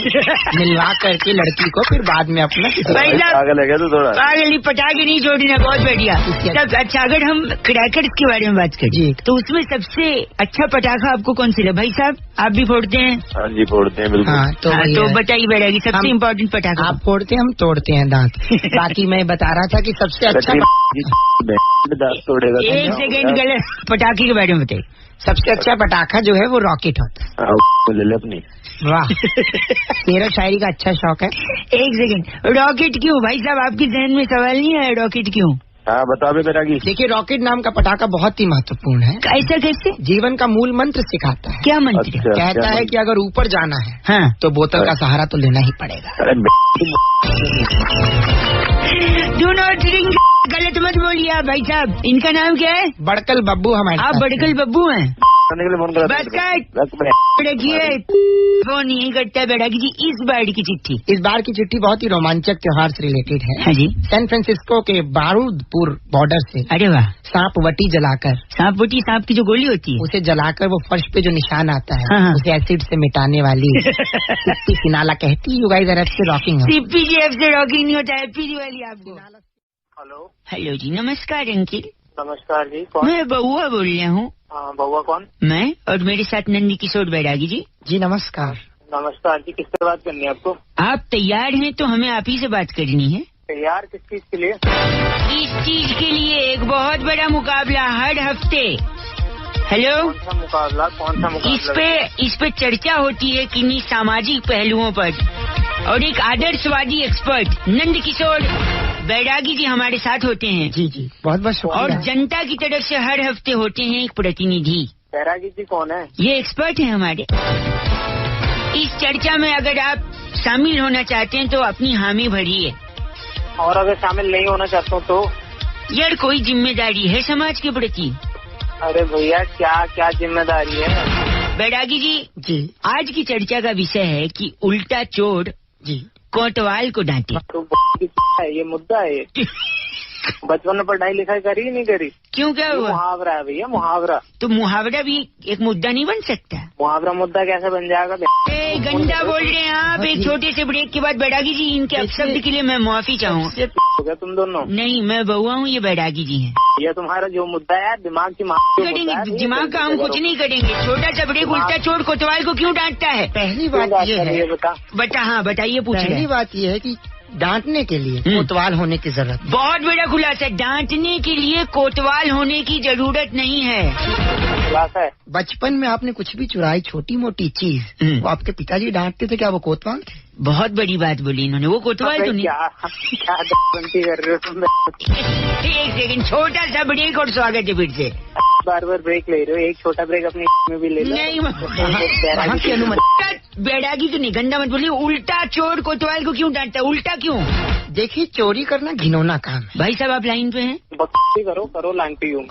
मिलवा करके लड़की को फिर बाद में अपना किसी भाई साहब पागल है क्या तू थोड़ा? पागल, पटाखे नहीं छोड़ना, बहुत बढ़िया। तब अच्छा, अगर हम क्रैकर्स के बारे में बात करें जी। तो उसमें सबसे अच्छा पटाखा आपको कौन सी लगा? भाई साहब आप भी फोड़ते हैं? हाँ जी फोड़ते हैं बिल्कुल। हाँ तो हाँ, वही तो है। बताइए बैरागी सबसे हम- इम्पोर्टेंट पटाखा। आप फोड़ते हैं, हम तोड़ते हैं दांत। बाकी मैं बता रहा था कि सबसे अच्छा दांत तोड़ेगा। एक सेकंड, गलत, पटाखे के बारे में बताइए। सबसे अच्छा पटाखा जो है वो रॉकेट होता है। ले ले अपनी। वाह, मेरा शायरी का अच्छा शौक है। एक सेकंड, रॉकेट क्यों भाई साहब? आपके जहन में सवाल नहीं आया रॉकेट क्यों? हाँ बता बे बैरागी। देखिए रॉकेट नाम का पटाखा बहुत ही महत्वपूर्ण है, ऐसा कैसे? जीवन का मूल मंत्र सिखाता है। क्या मंत्र? अच्छा, कहता क्या है कि अगर ऊपर जाना है हाँ, तो बोतल का सहारा तो लेना ही पड़ेगा। अरे डू नॉट ड्रिंक, गलत मत बोलिए आप भाई साहब। इनका नाम क्या है? बड़कल बब्बू हमारे आप साथ बड़कल बब्बू हैं? करने के लिए फोन करा। बस कर। बस बे। देखिए फोन नहीं करता है बैरागी जी। इस बार की चिट्ठी, इस बार की चिट्ठी बहुत ही रोमांचक त्योहार से रिलेटेड है। हाँ जी। सैन फ्रांसिस्को के बारूदपुर बॉर्डर से अरे वाह, सांप वटी जलाकर, सांप वटी, सांप की जो गोली होती है, उसे जलाकर वो फर्श पे जो निशान आता है हाँ, हाँ। उसे एसिड से मिटाने वाली सिप्पी फिनाला कहती, you guys are absolutely rocking. Sippy ji F से रॉकिंग नहीं होता है। हैप्पी दिवाली आपको। हेलो हेलो जी, नमस्कार अंकिल, नमस्कार जी, कौन? मैं बउआ बोल रहा हूँ। हाँ बउआ कौन? मैं और मेरे साथ नंदी किशोर बैरागी जी। जी नमस्कार। नमस्कार जी, किससे बात करनी है आपको? आप तैयार हैं तो हमें आप ही से बात करनी है। तैयार किस चीज के लिए? इस चीज के लिए एक बहुत बड़ा मुकाबला हर हफ्ते। हेलो, कौन सा मुकाबला? कौन सा मुकाबला? इस पे चर्चा होती है किन्हीं सामाजिक पहलुओं पर और एक आदर्शवादी एक्सपर्ट नंद किशोर बैरागी जी हमारे साथ होते हैं जी जी, बहुत बहुत और शुक्रिया। जनता की तरफ से हर हफ्ते होते हैं एक प्रतिनिधि। बैरागी जी कौन है? ये एक्सपर्ट है हमारे। इस चर्चा में अगर आप शामिल होना चाहते हैं तो अपनी हामी भरिए। और अगर शामिल नहीं होना चाहता हूँ तो? यार कोई जिम्मेदारी है समाज के प्रति। अरे भैया क्या क्या जिम्मेदारी है? बैरागी जी, जी आज की चर्चा का विषय है कि उल्टा चोर जी, कोतवाल को डांटे। तो है ये मुद्दा है ये। बचपन में पढ़ाई लिखाई करी नहीं करी? क्यों, क्या ये हुआ? मुहावरा है भैया, मुहावरा। तो मुहावरा भी एक मुद्दा नहीं बन सकता? मुहावरा मुद्दा कैसे बन जाएगा? ए, गंदा बोल रहे हैं आप। एक छोटे से ब्रेक के बाद बैरागी जी, इनके अपशब्द के लिए मैं माफी चाहूँ। हो गया तुम दोनों। नहीं, मैं बउआ हूँ, ये बैरागी जी हैं। ये तुम्हारा जो मुद्दा है दिमाग की करेंगे दिमाग का हम कुछ नहीं करेंगे। छोटा सा ब्रेक, उल्टा चोर कोतवाल को क्यों डांटता है? पहली बात ये है, बता, हाँ बताइए, पूछ रहे पहली हैं। बात ये है कि डांटने के लिए कोतवाल होने की जरूरत। बहुत बड़ा खुलासा, डांटने के लिए कोतवाल होने की जरूरत नहीं है। खुलासा है। बचपन में आपने कुछ भी चुराई छोटी मोटी चीज, वो आपके पिताजी डांटते थे, क्या वो कोतवाल थे? बहुत बड़ी बात बोली इन्होंने, वो कोतवाल तो नहीं। क्या बनती कर रहे हो तुम? एक सेकंड, छोटा सा ब्रेक और स्वागत है फिर से। बार बार ब्रेक ले रहे हो, एक छोटा ब्रेक अपनी में भी ले लो। नहीं, वहाँ की अनुमति। बैरागी तो नहीं, गंदा मत बोलिए। उल्टा चोर कोतवाल को क्यों डांटता है? उल्टा क्यों? देखिए, चोरी करना घिनौना काम है। भाई साहब आप लाइन पे हैं? बकवास करो लाइन पे हूँ।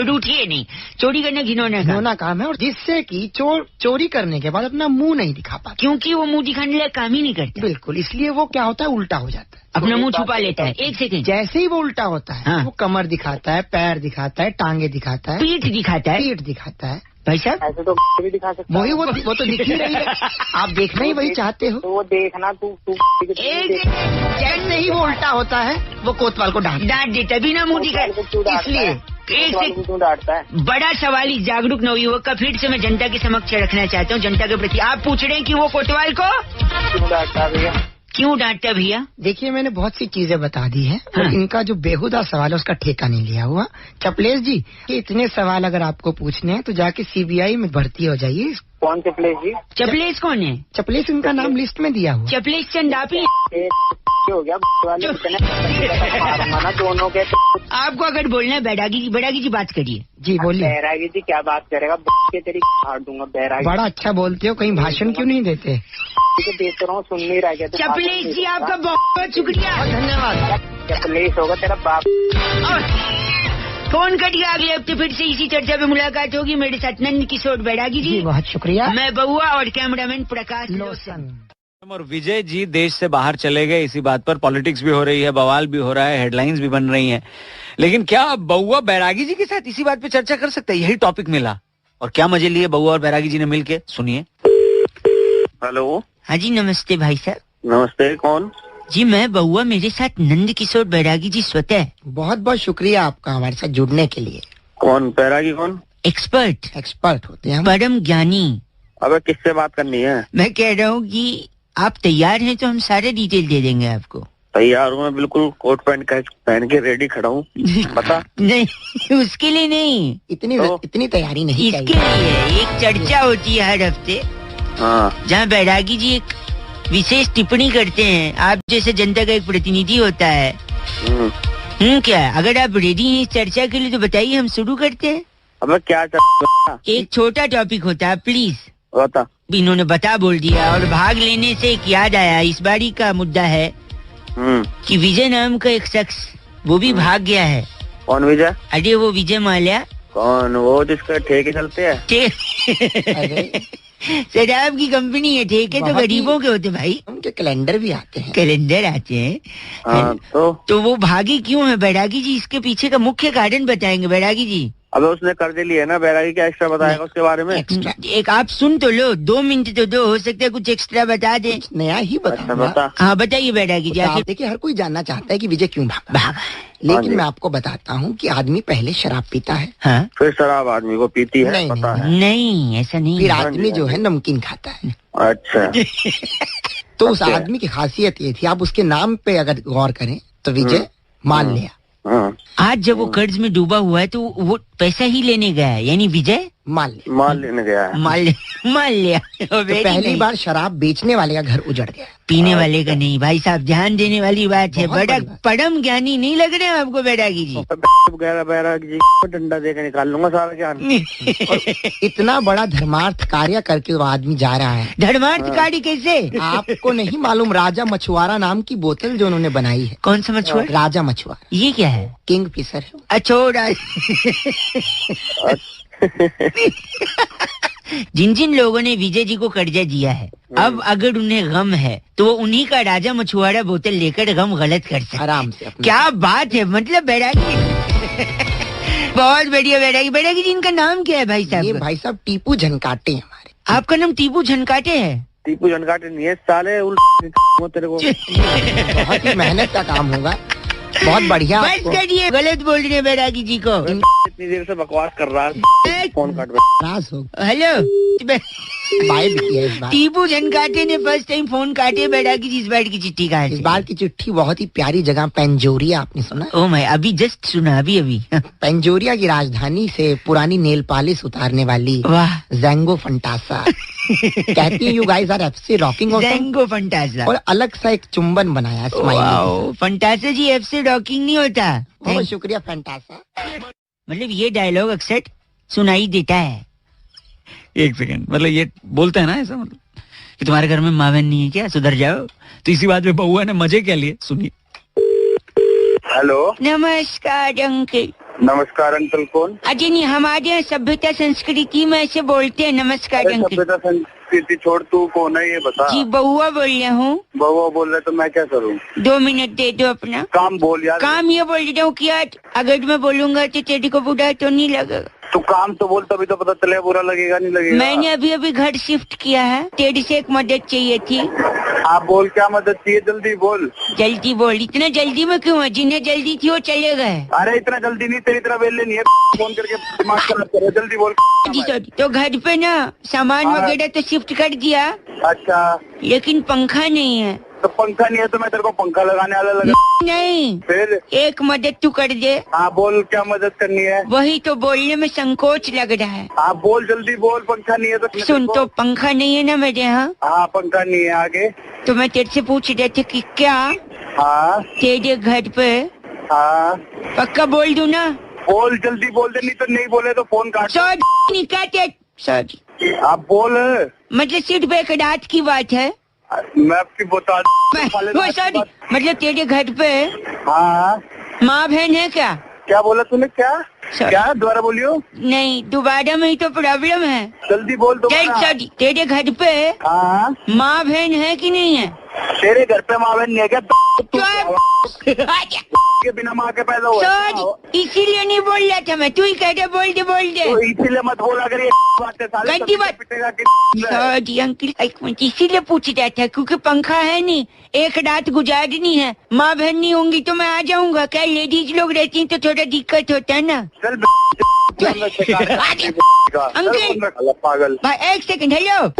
रूठिए नहीं, चोरी करना घिनौना काम है, और जिससे कि चोर चोरी करने के बाद अपना मुंह नहीं दिखा पाता। क्योंकि वो मुंह दिखाने लायक काम ही नहीं करता, बिल्कुल, इसलिए वो क्या होता है, उल्टा हो जाता है। अपना मुंह छुपा लेता है। एक सेकंड, जैसे ही वो उल्टा होता है, हाँ। वो कमर दिखाता है, पैर दिखाता है, टांगे दिखाता है, पीठ दिखाता है। पीठ दिखाता है। भाई साहब ऐसे तो भी दिखा सकता वही है। वो तो दिख ही रही है। आप देखना ही वही चाहते हो। तो वो देखना तू एक जैसे ही वो उल्टा होता है, वो कोतवाल को डांट डांट देता बिना मुंह दिखाए। इसलिए एक से क्यों डांटता है? बड़ा सवाल इस जागरूक नवयुवक का फिर से मैं जनता के समक्ष रखना चाहता हूँ। जनता के प्रति आप पूछ रहे हैं कि वो कोतवाल को क्यों डांटता है भैया? क्यों डांटता भैया? देखिए, मैंने बहुत सी चीजें बता दी हैं, हाँ। और इनका जो बेहुदा सवाल है उसका ठेका नहीं लिया हुआ। चपलेश जी, ये इतने सवाल अगर आपको पूछने हैं तो जाके सीबीआई में भर्ती हो जाइए। कौन से प्लेस जी? चपलेश कौन है? चपलेश इनका नाम लिस्ट में दिया हुआ। चपलेश चंद आप ही? हो गया वाले मारूंगा ना दोनों के। आपको अगर बोलना है बैरागी जी बात करिए। जी बोलिए। बैरागी जी क्या बात करेगा? के तेरी फाड़ दूंगा बैरागी। बड़ा अच्छा बोलते हो, कहीं भाषण क्यों नहीं देते? देख रहा हूँ, सुन नहीं रहा क्या? चपलेश जी आपका बहुत शुक्रिया, धन्यवाद। चपलेश होगा तेरा बाप। और फोन कट गया। अगले हफ्ते फिर से इसी चर्चा पे मुलाकात होगी। मेरे साथ नंद किशोर बैरागी जी, बहुत शुक्रिया। मैं बउआ और कैमरामैन प्रकाश लोसन। और विजय जी देश से बाहर चले गए, इसी बात पर पॉलिटिक्स भी हो रही है, बवाल भी हो रहा है, हेडलाइंस भी बन रही हैं। लेकिन क्या बउआ बैरागी जी के साथ इसी बात पे चर्चा कर सकते हैं? यही टॉपिक मिला, और क्या मजे लिए बउआ और बैरागी जी ने मिलके, सुनिए। हेलो, हाँ जी नमस्ते भाई साहब। नमस्ते, कौन? जी मैं बउआ, मेरे साथ नंद किशोर बैरागी जी स्वतः। बहुत बहुत शुक्रिया आपका हमारे साथ जुड़ने के लिए। कौन बैरागी? कौन? एक्सपर्ट होते हैं हम। परम ज्ञानी। अबे किससे बात करनी है? मैं कह रहा हूँ कि आप तैयार हैं तो हम सारे डिटेल दे देंगे आपको। तैयार हूँ मैं, बिल्कुल कोट पैंट पहन के रेडी खड़ा हूँ। बता। नहीं उसके लिए नहीं, इतनी तैयारी नहीं इसके चाहिए। लिए एक चर्चा होती है हर हफ्ते, हाँ, जहाँ बैरागी जी एक विशेष टिप्पणी करते हैं। आप जैसे जनता का एक प्रतिनिधि होता है। क्या अगर आप रेडी हैं इस चर्चा के लिए तो बताइए, हम शुरू करते हैं। अबे क्या एक छोटा टॉपिक होता है, प्लीज। बता। इन्होंने बता बोल दिया, और भाग लेने से एक याद आया। इस बारी का मुद्दा है कि विजय नाम का एक शख्स, वो भी भाग गया है। कौन विजय? अरे वो विजय माल्या। कौन? वो जिसका ठेके चलते हैं? शराब की कंपनी है, ठेके तो गरीबों के होते भाई। उनके कैलेंडर भी आते हैं। कैलेंडर आते हैं। हाँ, तो वो भागी क्यों है बैरागी जी? इसके पीछे का मुख्य कारण बताएंगे बैरागी जी। अबे उसने कर्जे लिए ना, बैरागी क्या एक्स्ट्रा बताएगा उसके बारे में? एक आप सुन तो लो, 2 मिनट तो दो, हो सकता है कुछ एक्स्ट्रा बता दे। नया ही अच्छा बता। हाँ बताइए बैरागी जी। आखिर देखिए, हर कोई जानना चाहता है कि विजय क्यों भागा, लेकिन मैं आपको बताता हूँ कि आदमी पहले शराब पीता है। हाँ? फिर शराब आदमी को पीती है? नहीं, पता नहीं, है। नहीं ऐसा नहीं। फिर आदमी जो है नमकीन खाता है। अच्छा। तो उस आदमी की खासियत ये थी, आप उसके नाम पे अगर गौर करें तो विजय माल्या। आज जब वो कर्ज में डूबा हुआ है तो वो पैसा ही लेने गया है, यानी विजय माल लेने गया है। माल लिया। तो पहली बार शराब बेचने वाले का घर उजड़ गया, पीने वाले का नहीं। भाई साहब ध्यान देने वाली बात है। बहुत बड़ा बड़ी बात। परम ज्ञानी नहीं लग रहे हैं आपको बैरागी जी? बैरागी जी को डंडा देकर निकाल लूंगा सारा ज्ञान। इतना बड़ा धर्मार्थ कार्य करके वो आदमी जा रहा है। धर्मार्थ कार्य कैसे? आपको नहीं मालूम, राजा मछुआरा नाम की बोतल जो उन्होंने बनाई है। कौन सा मछुआरा? राजा मछुआरा। ये क्या है? किंग फिशर है। अच्छा जिन जिन लोगों ने विजय जी को कर्जा दिया है, अब अगर उन्हें गम है तो वो उन्हीं का राजा मछुआरा बोतल लेकर गम गलत कर सकते। आराम से अपना। क्या बात है, मतलब बैरागी बहुत बढ़िया। बैरागी जी इनका नाम क्या है भाई साहब? ये भाई साहब टीपू झनकाटे हमारे। आपका नाम टीपू झनकाटे है? टीपू झनकाटे नहीं है साले, तेरे को बहुत ही मेहनत का काम होगा, बहुत बढ़िया। बस करिए, गलत बोल रहे हैं बैरागी जी को। इतनी देर से बकवास कर रहा है, फोन काट। हेलो बाय भी किया इस बार। टीपू झनकाटे ने फर्स्ट टाइम फोन काटे बैरागी जी। इस बार की चिट्ठी कहाँ से? इस बार की चिट्ठी बहुत ही प्यारी जगह पेंजोरिया, आपने सुना? ओ मैं अभी जस्ट सुना, अभी पेंजोरिया की राजधानी से पुरानी नेल पॉलिश उतारने वाली वाह ज़ैंगो फंटासा कहती है, you guys are FC rocking ज़ैंगो फंटासा। और अलग सा एक चुंबन बनाया स्माइली। फंटासा जी एफसी रॉकिंग नहीं होता। बहुत शुक्रिया फंटासा। मतलब ये डायलॉग अक्सर सुनाई देता है। एक सेकंड, मतलब ये बोलते हैं ना ऐसा, मतलब कि तुम्हारे घर में माँ बहन नहीं है क्या, सुधर जाओ। तो इसी बात पे बउआ ने मजे क्या लिए, सुनिए। हेलो, नमस्कार अंकल। नमस्कार अंकल। कौन? अजय नहीं, हमारे यहाँ सभ्यता संस्कृति में ऐसे बोलते हैं नमस्कार अरे अंकल। सभ्यता संस्कृति छोड़, तू कौन है ये बता। जी बउआ बोल रहा हूँ। बउआ बोल रहे तो मैं क्या करूँ? 2 मिनट दे दो अपना काम बोल यार। काम ये बोल रहा हूँ कि आज अगर मैं बोलूंगा तो तेरे को बुरा तो नहीं लगेगा? तू काम तो बोल, तभी तो पता चलेगा बुरा लगेगा नहीं लगेगा। मैंने अभी अभी घर शिफ्ट किया है, तेरे से एक मदद चाहिए थी। आप बोल, क्या मदद चाहिए? जल्दी बोल। जल्दी बोल। इतना जल्दी में क्यों है? जिन्हें जल्दी थी वो चले गए। अरे इतना जल्दी नहीं, तेरी तरह वेले नहीं है। फोन करके दिमाग खराब करे, जल्दी बोल। जी सॉरी। तो घर पे ना सामान हाँ। वगैरह तो शिफ्ट कर दिया, अच्छा, लेकिन पंखा नहीं है। तो पंखा नहीं है तो मैं तेरे को पंखा लगाने वाला लगा। नहीं, फिर? एक मदद तू कर दे। हाँ बोल, क्या मदद करनी है? वही तो बोलने में संकोच लग रहा है। हाँ बोल, जल्दी बोल। पंखा नहीं है तो मैं सुन, तेरे तो को- पंखा नहीं है ना मेरे यहाँ, हाँ पंखा नहीं है, आगे। तो मैं तेरे से पूछ रहे थे कि क्या हाँ तेरे घर पे, हाँ पक्का बोल दूं ना? बोल, जल्दी बोल दे, नहीं तो नहीं बोले तो फोन काट। सॉरी नहीं काटे, सॉरी। आप बोल। मतलब सिर्फ एक रात की बात है। मैं आपकी बता वो सॉरी, मतलब तेरे घर पे हाँ, माँ बहन है क्या? क्या बोला तूने? क्या Sorry. क्या? दोबारा बोलियो। नहीं, दोबारा में ही तो प्रॉब्लम है। जल्दी बोल दोबारा। सॉरी, तेरे घर पे हाँ, माँ बहन है कि नहीं है? तेरे घर पे माँ बहन नहीं है क्या? के बिना माँ के पैदा हुआ है। सॉरी, इसीलिए नहीं बोल रहा था मैं, तू ही कह दे बोल दे बोल दे। तो इसीलिए मत बोला अगर ये बात है, साले गंदी तभी बात। तो पिटेगा कि सॉरी अंकल, एक मिनट, इसीलिए पूछ रहा था क्योंकि पंखा है नहीं, एक रात गुजारनी है। माँ बहन नहीं होंगी तो मैं आ जाऊंगा। क्या लेडीज लोग रहती हैं तो थोड़ा दिक्कत होता है ना। चल अंकल। पागल। भाई एक सेकंड, हेलो।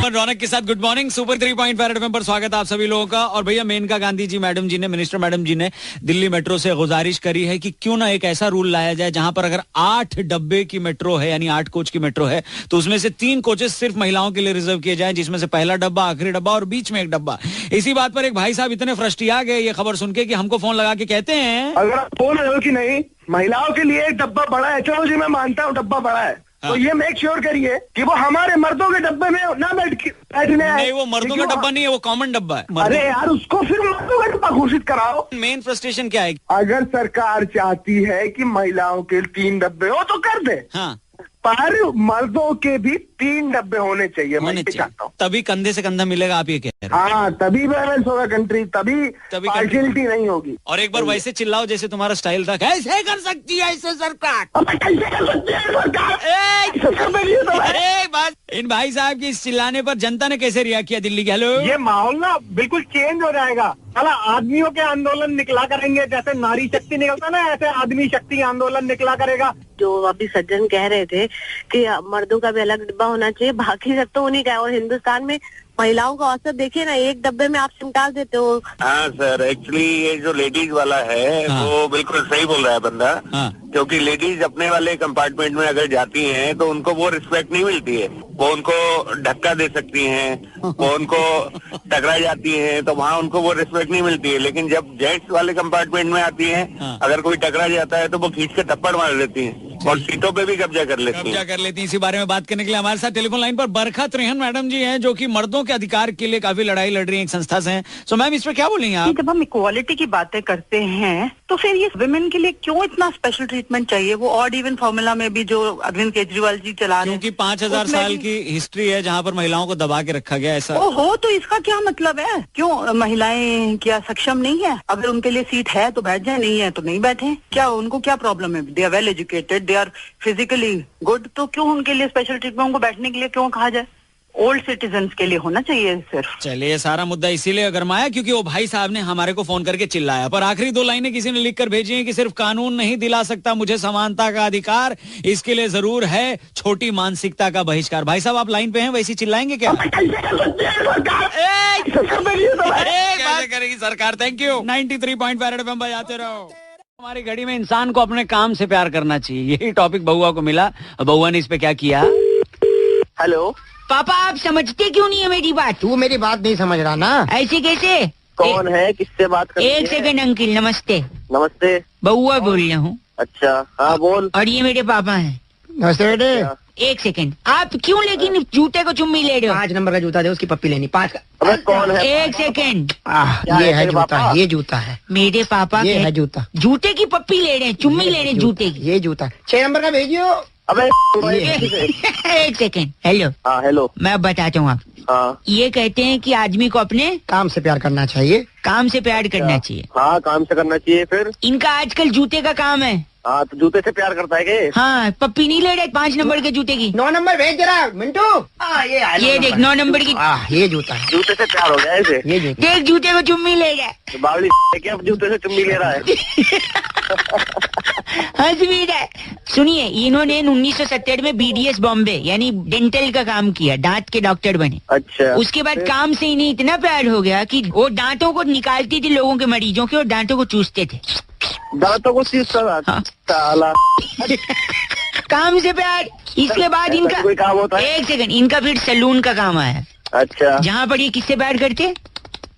रौनक के साथ गुड मॉर्निंग सुपर 3.5 एफएम पर स्वागत आप सभी लोगों का। और भैया मेनका गांधी जी मैडम जी ने, मिनिस्टर मैडम जी ने दिल्ली मेट्रो से गुजारिश करी है कि क्यों ना एक ऐसा रूल लाया जाए जहां पर अगर 8 डब्बे की मेट्रो है, यानी 8 कोच की मेट्रो है, तो उसमें से 3 कोचेस सिर्फ महिलाओं के लिए रिजर्व किए जाएं, जिसमें से पहला डब्बा, आखिरी डब्बा और बीच में एक डब्बा। इसी बात पर एक भाई साहब इतने फ्रस्ट्रिया गए ये खबर सुन के कि हमको फोन लगा के कहते हैं, अगर आप बोल रहे हो कि नहीं महिलाओं के लिए एक डब्बा बड़ा है, चलो जी मैं मानता हूँ डब्बा बड़ा है, तो ये मेक श्योर करिए कि वो हमारे मर्दों के डब्बे में ना बैठने आए। नहीं वो मर्दों का डब्बा नहीं है, वो कॉमन डब्बा है। अरे यार उसको फिर मर्दों का डब्बा घोषित कराओ। मेन फ्रस्ट्रेशन क्या है? अगर सरकार चाहती है कि महिलाओं के 3 डब्बे हो तो कर दे, हाँ, पर मर्दों के भी 3 डब्बे होने चाहिए। मैं होने ये चाहिए, चाहता हूँ। तभी कंधे से कंधा मिलेगा, आप ये कह रहे हैं। हाँ, तभी बैलेंस होगा कंट्री, तभी country- पार्शियलिटी नहीं होगी। और एक बार वैसे चिल्लाओ जैसे तुम्हारा स्टाइल था, कैसे कर सकती है ऐसे सरकार? अब कैसे कर सकती है सरकार? सरकार में नहीं है तो अरे बस, इन भाई साहब के इस चिल्लाने पर जनता ने कैसे रिएक्ट किया दिल्ली के? हेलो, ये माहौल ना बिल्कुल चेंज हो जाएगा। साला आदमियों के आंदोलन निकला करेंगे, जैसे नारी शक्ति निकलता ना, ऐसे आदमी शक्ति आंदोलन निकला करेगा। जो अभी सज्जन कह रहे थे कि मर्दों का भी अलग डिब्बा होना चाहिए, बाकी सब तो उन्हीं का है। और हिंदुस्तान में महिलाओं का औसत देखिए ना, एक डब्बे में आप सिमटा देते हो। हाँ सर, एक्चुअली ये जो लेडीज वाला है हाँ। वो बिल्कुल सही बोल रहा है बंदा। हाँ। क्योंकि लेडीज अपने वाले कंपार्टमेंट में अगर जाती हैं तो उनको वो रिस्पेक्ट नहीं मिलती है। वो उनको धक्का दे सकती हैं, वो उनको टकरा जाती हैं, तो वहाँ उनको वो रिस्पेक्ट नहीं मिलती है। लेकिन जब जेंट्स वाले कंपार्टमेंट में आती हैं, हाँ। अगर कोई टकरा जाता है तो वो खींच के थप्पड़ मार लेती हैं और सीटों पे भी कब्जा कर लेती कब्जा हैं। कर लेती हैं। इसी बारे में बात करने के लिए हमारे साथ टेलीफोन लाइन पर बरखा त्रेहन मैडम जी हैं, जो कि मर्दों के अधिकार के लिए काफी लड़ाई लड़ रही हैं, एक संस्था से हैं। सो मैम इस पर क्या बोलेंगे आप? जब हम इक्वालिटी की बातें करते हैं तो फिर ये वुमेन के लिए क्यों इतना स्पेशल ट्रीटमेंट चाहिए? वो ऑड इवन फॉर्मूला में भी जो अरविंद केजरीवाल जी चला रहे हैं, क्योंकि 5000 उसमें साल भी- की हिस्ट्री है जहाँ पर महिलाओं को दबा के रखा गया, ऐसा। ओ हो, तो इसका क्या मतलब है? क्यों महिलाएं क्या सक्षम नहीं है? अगर उनके लिए सीट है तो बैठ जाए, नहीं है तो नहीं बैठे। क्या उनको क्या प्रॉब्लम है? They are well educated, they are physically good, तो क्यों उनके लिए स्पेशल ट्रीटमेंट? उनको बैठने के लिए क्यों कहा जाए? ओल्ड सिटीजन्स के लिए होना चाहिए सिर्फ। चलिए, सारा मुद्दा इसीलिए गरमाया क्योंकि वो भाई साहब ने हमारे को फोन करके चिल्लाया। पर आखिरी 2 लाइनें किसी ने लिखकर भेजी हैं कि सिर्फ कानून नहीं दिला सकता मुझे समानता का अधिकार, इसके लिए जरूर है छोटी मानसिकता का बहिष्कार। भाई साहब आप लाइन पे हैं, वैसे चिल्लाएंगे क्या? कैसे करेगी सरकार? Thank you. 93.5 एफएम बजाते रहो। हमारी घड़ी में इंसान को अपने काम से प्यार करना चाहिए, यही टॉपिक बउआ को मिला। बउआ ने इस पे क्या किया? हेलो, पापा आप समझते क्यों नहीं है मेरी बात? तू मेरी बात नहीं समझ रहा ना। ऐसे कैसे? कौन है? किससे बात कर रही एक है? सेकंड अंकल, नमस्ते। नमस्ते। बउआ बोल रहा हूँ। अच्छा, हाँ बोल। और ये मेरे पापा हैं। नमस्ते बेटे। एक सेकंड, आप क्यों लेकिन जूते को चुम्मी ले रहे हो? 5 नंबर का जूता दे, उसकी पप्पी लेनी 5 का। अबे कौन है? एक सेकंड, ये है जूता, ये जूता है, मेरे पापा ये है जूता। जूते की पप्पी ले रहे हैं, चुम्मी ले रहे हैं जूते की। ये जूता 6 नंबर का भेजियो। अबे एक सेकंड, हेलो। हाँ हेलो। मैं अब बताता हूँ आप। हाँ ये कहते हैं कि आदमी को अपने काम से प्यार करना चाहिए। काम से प्यार करना चाहिए। हाँ काम से करना चाहिए। फिर इनका आजकल जूते का काम है। हाँ तो जूते से प्यार करता है के? हाँ, पप्पी नहीं ले रहे 5 नंबर के जूते की। 9 नंबर भेज जरा मिंटू। ये देख 9 नंबर की। ये जूता है, जूते से प्यार हो गया इसे। ये जूता। देख जूते को चुम्मी ले रहा है। तो बावली क्या जूते से चुम्मी ले रहा है? हंस भी रहा है। सुनिए, इन्होंने 1970 में BDS बॉम्बे यानी डेंटल का काम किया, दांत के डॉक्टर बने। अच्छा। उसके बाद काम से इन्हें इतना प्यार हो गया कि वो दांतों को निकालती थी लोगों के, मरीजों के, और दांतों को चूसते थे। दांतों को चूसता था? हाँ। साला। काम से प्यार। इसके बाद इनका कोई काम होता है? एक सेकंड, इनका फिर सैलून का काम आया। अच्छा। जहाँ पर ये किससे प्यार करते?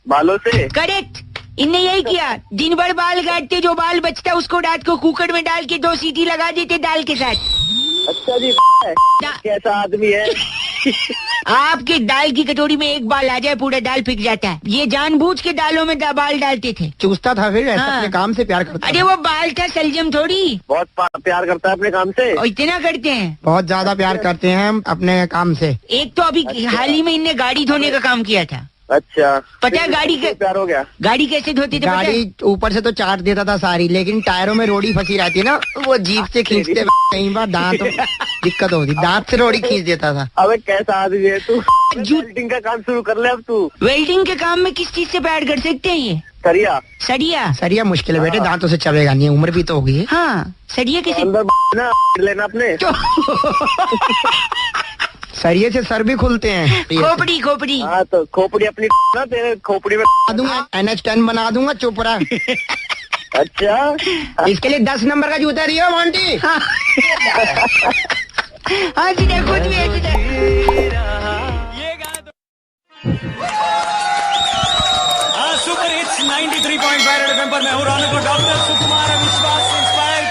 बालों से। करेक्ट, इनने यही किया। दिन भर बाल काटते, जो बाल बचता उसको रात को कुकर में डाल के 2 सीटी लगा देते दाल के साथ। अच्छा जी। कैसा आदमी है? आपके दाल की कटोरी में एक बाल आ जाए, पूरा दाल फिक जाता है। ये जानबूझ के दालों में बाल डालते थे। चूसता था फिर ऐसा, हाँ। अपने काम से प्यार करता। अरे वो बाल था, सलजम थोड़ी। बहुत प्यार करता है अपने काम से। और इतना करते हैं, बहुत ज्यादा प्यार करते हैं हम अपने काम से। एक तो अभी हाल ही में इनने गाड़ी धोने का काम किया था। अच्छा। पता है गाड़ी के प्यार हो गया? गाड़ी कैसे धोते थे? पता है? गाड़ी ऊपर से तो चाट देता था सारी, लेकिन टायरों में रोड़ी फंसी रहती है ना, वो जीप से खींचते कई बार दांत दिक्कत होती, दांत से रोड़ी खींच देता था। अबे कैसा आदमी है तू? वेल्डिंग का काम शुरू कर ले अब तू। वेल्डिंग के काम में किस चीज से प्यार कर सकते हैं ये? सरिया। सरिया। सरिया मुश्किल है बेटे, दांतों से चलेगा नहीं, उम्र भी तो होगी है। हाँ, सरिया कैसे? अंदर ना लेना अपने। सरिये से सर भी खुलते हैं। खोपड़ी खोपड़ी। हाँ तो खोपड़ी अपनी ना तेरे खोपड़ी में बना दूंगा, NH10 बना दूंगा, चुप रहा। अच्छा। इसके लिए 10 नंबर का जूता दियो मोंटी। हाँ सीधे खुद भी है, सीधे। सुपर हिट्स 93.5 रेड एफएम पर मैं हूं रौनक और डॉक्टर सुकुमार विश्वास इंस्पायर्ड।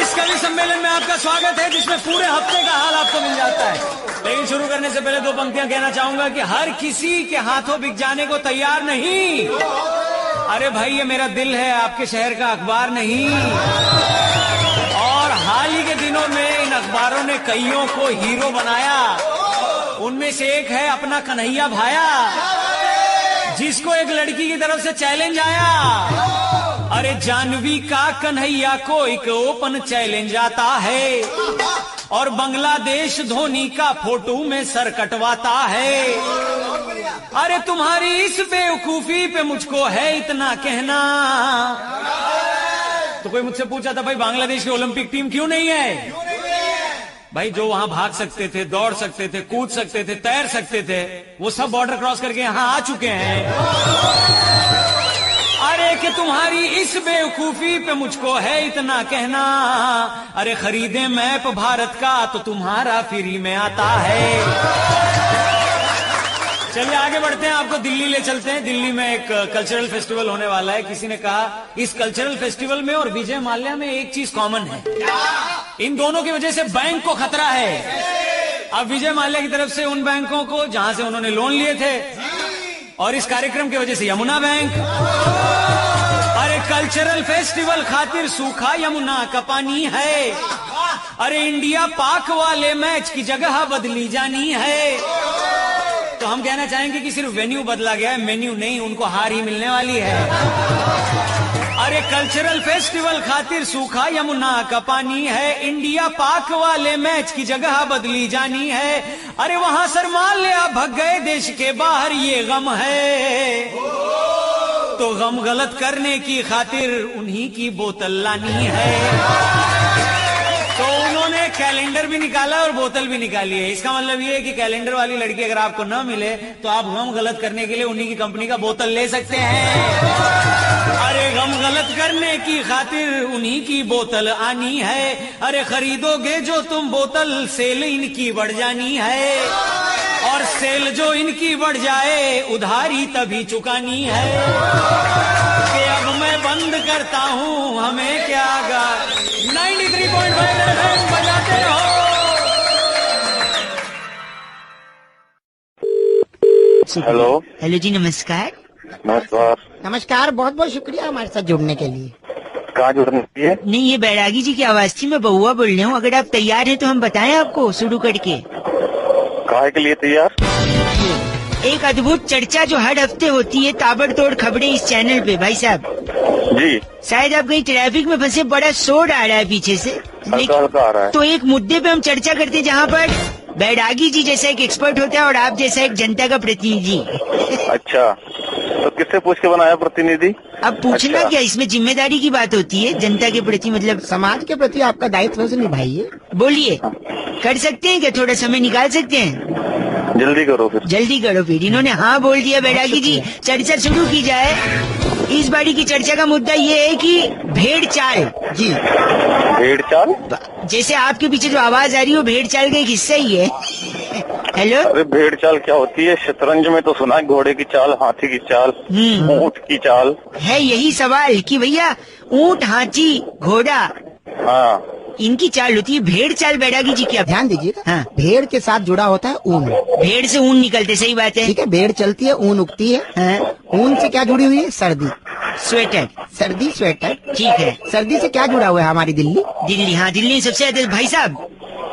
इस कवि सम्मेलन में आपका स्वागत है, जिसमें पूरे हफ्ते का हाल आपको मिल जाता है। लेकिन शुरू करने से पहले 2 पंक्तियां कहना चाहूंगा कि हर किसी के हाथों बिक जाने को तैयार नहीं। अरे भाई, ये मेरा दिल है, आपके शहर का अखबार नहीं। और हाल ही के दिनों में इन अखबारों ने कईयों को हीरो बनाया। उनमें से एक है अपना कन्हैया भाया, जिसको एक लड़की की तरफ से चैलेंज आया। अरे जानवी का कन्हैया को एक ओपन चैलेंज आता है, और बांग्लादेश धोनी का फोटो में सर कटवाता है। अरे तुम्हारी इस बेवकूफी पे मुझको है इतना कहना। तो कोई मुझसे पूछा था, भाई बांग्लादेश की ओलंपिक टीम क्यों नहीं है? भाई जो वहां भाग सकते थे, दौड़ सकते थे, कूद सकते थे, तैर सकते थे, वो सब बॉर्डर क्रॉस करके यहां आ चुके हैं। अरे कि तुम्हारी इस बेवकूफी पे मुझको है इतना कहना। अरे खरीदे मैप भारत का तो तुम्हारा फ्री में आता है। चलिए आगे बढ़ते हैं, आपको दिल्ली ले चलते हैं। दिल्ली में एक कल्चरल फेस्टिवल होने वाला है। किसी ने कहा इस कल्चरल फेस्टिवल में और विजय माल्या में एक चीज कॉमन है, इन दोनों की वजह से बैंक को खतरा है। अब विजय माल्या की तरफ से उन बैंकों को जहां से उन्होंने लोन लिए थे, और इस कार्यक्रम की वजह से यमुना बैंक। अरे कल्चरल फेस्टिवल खातिर सूखा यमुना का पानी है। अरे इंडिया पाक वाले मैच की जगह बदली जानी है। तो हम कहना चाहेंगे कि सिर्फ वेन्यू बदला गया है, मेन्यू नहीं, उनको हार ही मिलने वाली है। अरे कल्चरल फेस्टिवल खातिर सूखा यमुना का पानी है, इंडिया पाक वाले मैच की जगह बदली जानी है। अरे वहां शर्माल्या भग गए देश के बाहर, ये गम है। तो गम गलत करने की खातिर उन्हीं की बोतल लानी है। तो उन्होंने कैलेंडर भी निकाला और बोतल भी निकाली है। इसका मतलब ये है कि कैलेंडर वाली लड़की अगर आपको न मिले तो आप गम गलत करने के लिए उन्हीं की कंपनी का बोतल ले सकते हैं। अरे गम गलत करने की खातिर उन्हीं की बोतल आनी है। अरे खरीदोगे जो तुम बोतल, सेल इनकी बढ़ जानी है। और सेल जो इनकी बढ़ जाए, उधारी तभी चुकानी है। कि अब मैं बंद करता हूँ, हमें क्या गा 93.5 बजाते रहो। बहुत शुक्रिया। हेलो। हेलो जी, नमस्कार। नमस्कार। नमस्कार, बहुत बहुत शुक्रिया हमारे साथ जुड़ने के लिए। कहाँ जुड़ने के लिए? नहीं, ये बैरागी जी की आवाज थी, मैं बउआ बोल रहा हूँ। अगर आप तैयार हैं तो हम बताएं आपको शुरू करके। काहे के लिए तैयार? एक अद्भुत चर्चा जो हर हफ्ते होती है, ताबड़तोड़ खबरें इस चैनल पे। भाई साहब जी। शायद आप कहीं ट्रैफिक में फंसे, बड़ा शोर आ रहा है पीछे से। हल्का हल्का आ रहा है। तो एक मुद्दे पे हम चर्चा करते हैं जहाँ पर बैरागी जी जैसा एक एक्सपर्ट होता है और आप जैसा एक जनता का प्रतिनिधि। अच्छा, तो किससे पूछ के बनाया प्रतिनिधि? अब पूछना अच्छा। क्या, इसमें जिम्मेदारी की बात होती है। जनता के प्रति मतलब समाज के प्रति आपका दायित्व से निभाइए। बोलिए, कर सकते हैं क्या? थोड़ा समय निकाल सकते हैं? जल्दी करो फिर। जल्दी करो फिर। इन्होंने हाँ बोल दिया। बैरागी जी, चर्चा शुरू की जाए। इस बारी की चर्चा का मुद्दा ये है कि भेड़ चाल। जी, भेड़ चाल? जैसे आपके पीछे जो आवाज आ रही है वो भेड़ चाल का एक हिस्सा ही है। हेलो। अरे भेड़ चाल क्या होती है? शतरंज में तो सुना है, घोड़े की चाल, हाथी की चाल, ऊँट की चाल। है यही सवाल कि भैया ऊँट, हाथी, घोड़ा, हाँ, इनकी चाल होती है। भेड़ चाल बैरागी जी की ध्यान दीजिएगा। हाँ। भेड़ के साथ जुड़ा होता है ऊन। भेड़ से ऊन निकलते, सही बात है। ठीक है, भेड़ चलती है, ऊन उगती है। हाँ। ऊन से क्या जुड़ी हुई है? सर्दी। स्वेटर। सर्दी, स्वेटर। ठीक है। सर्दी से क्या जुड़ा हुआ है? हमारी दिल्ली। दिल्ली। हाँ, दिल्ली में सबसे ज्यादा। भाई साहब,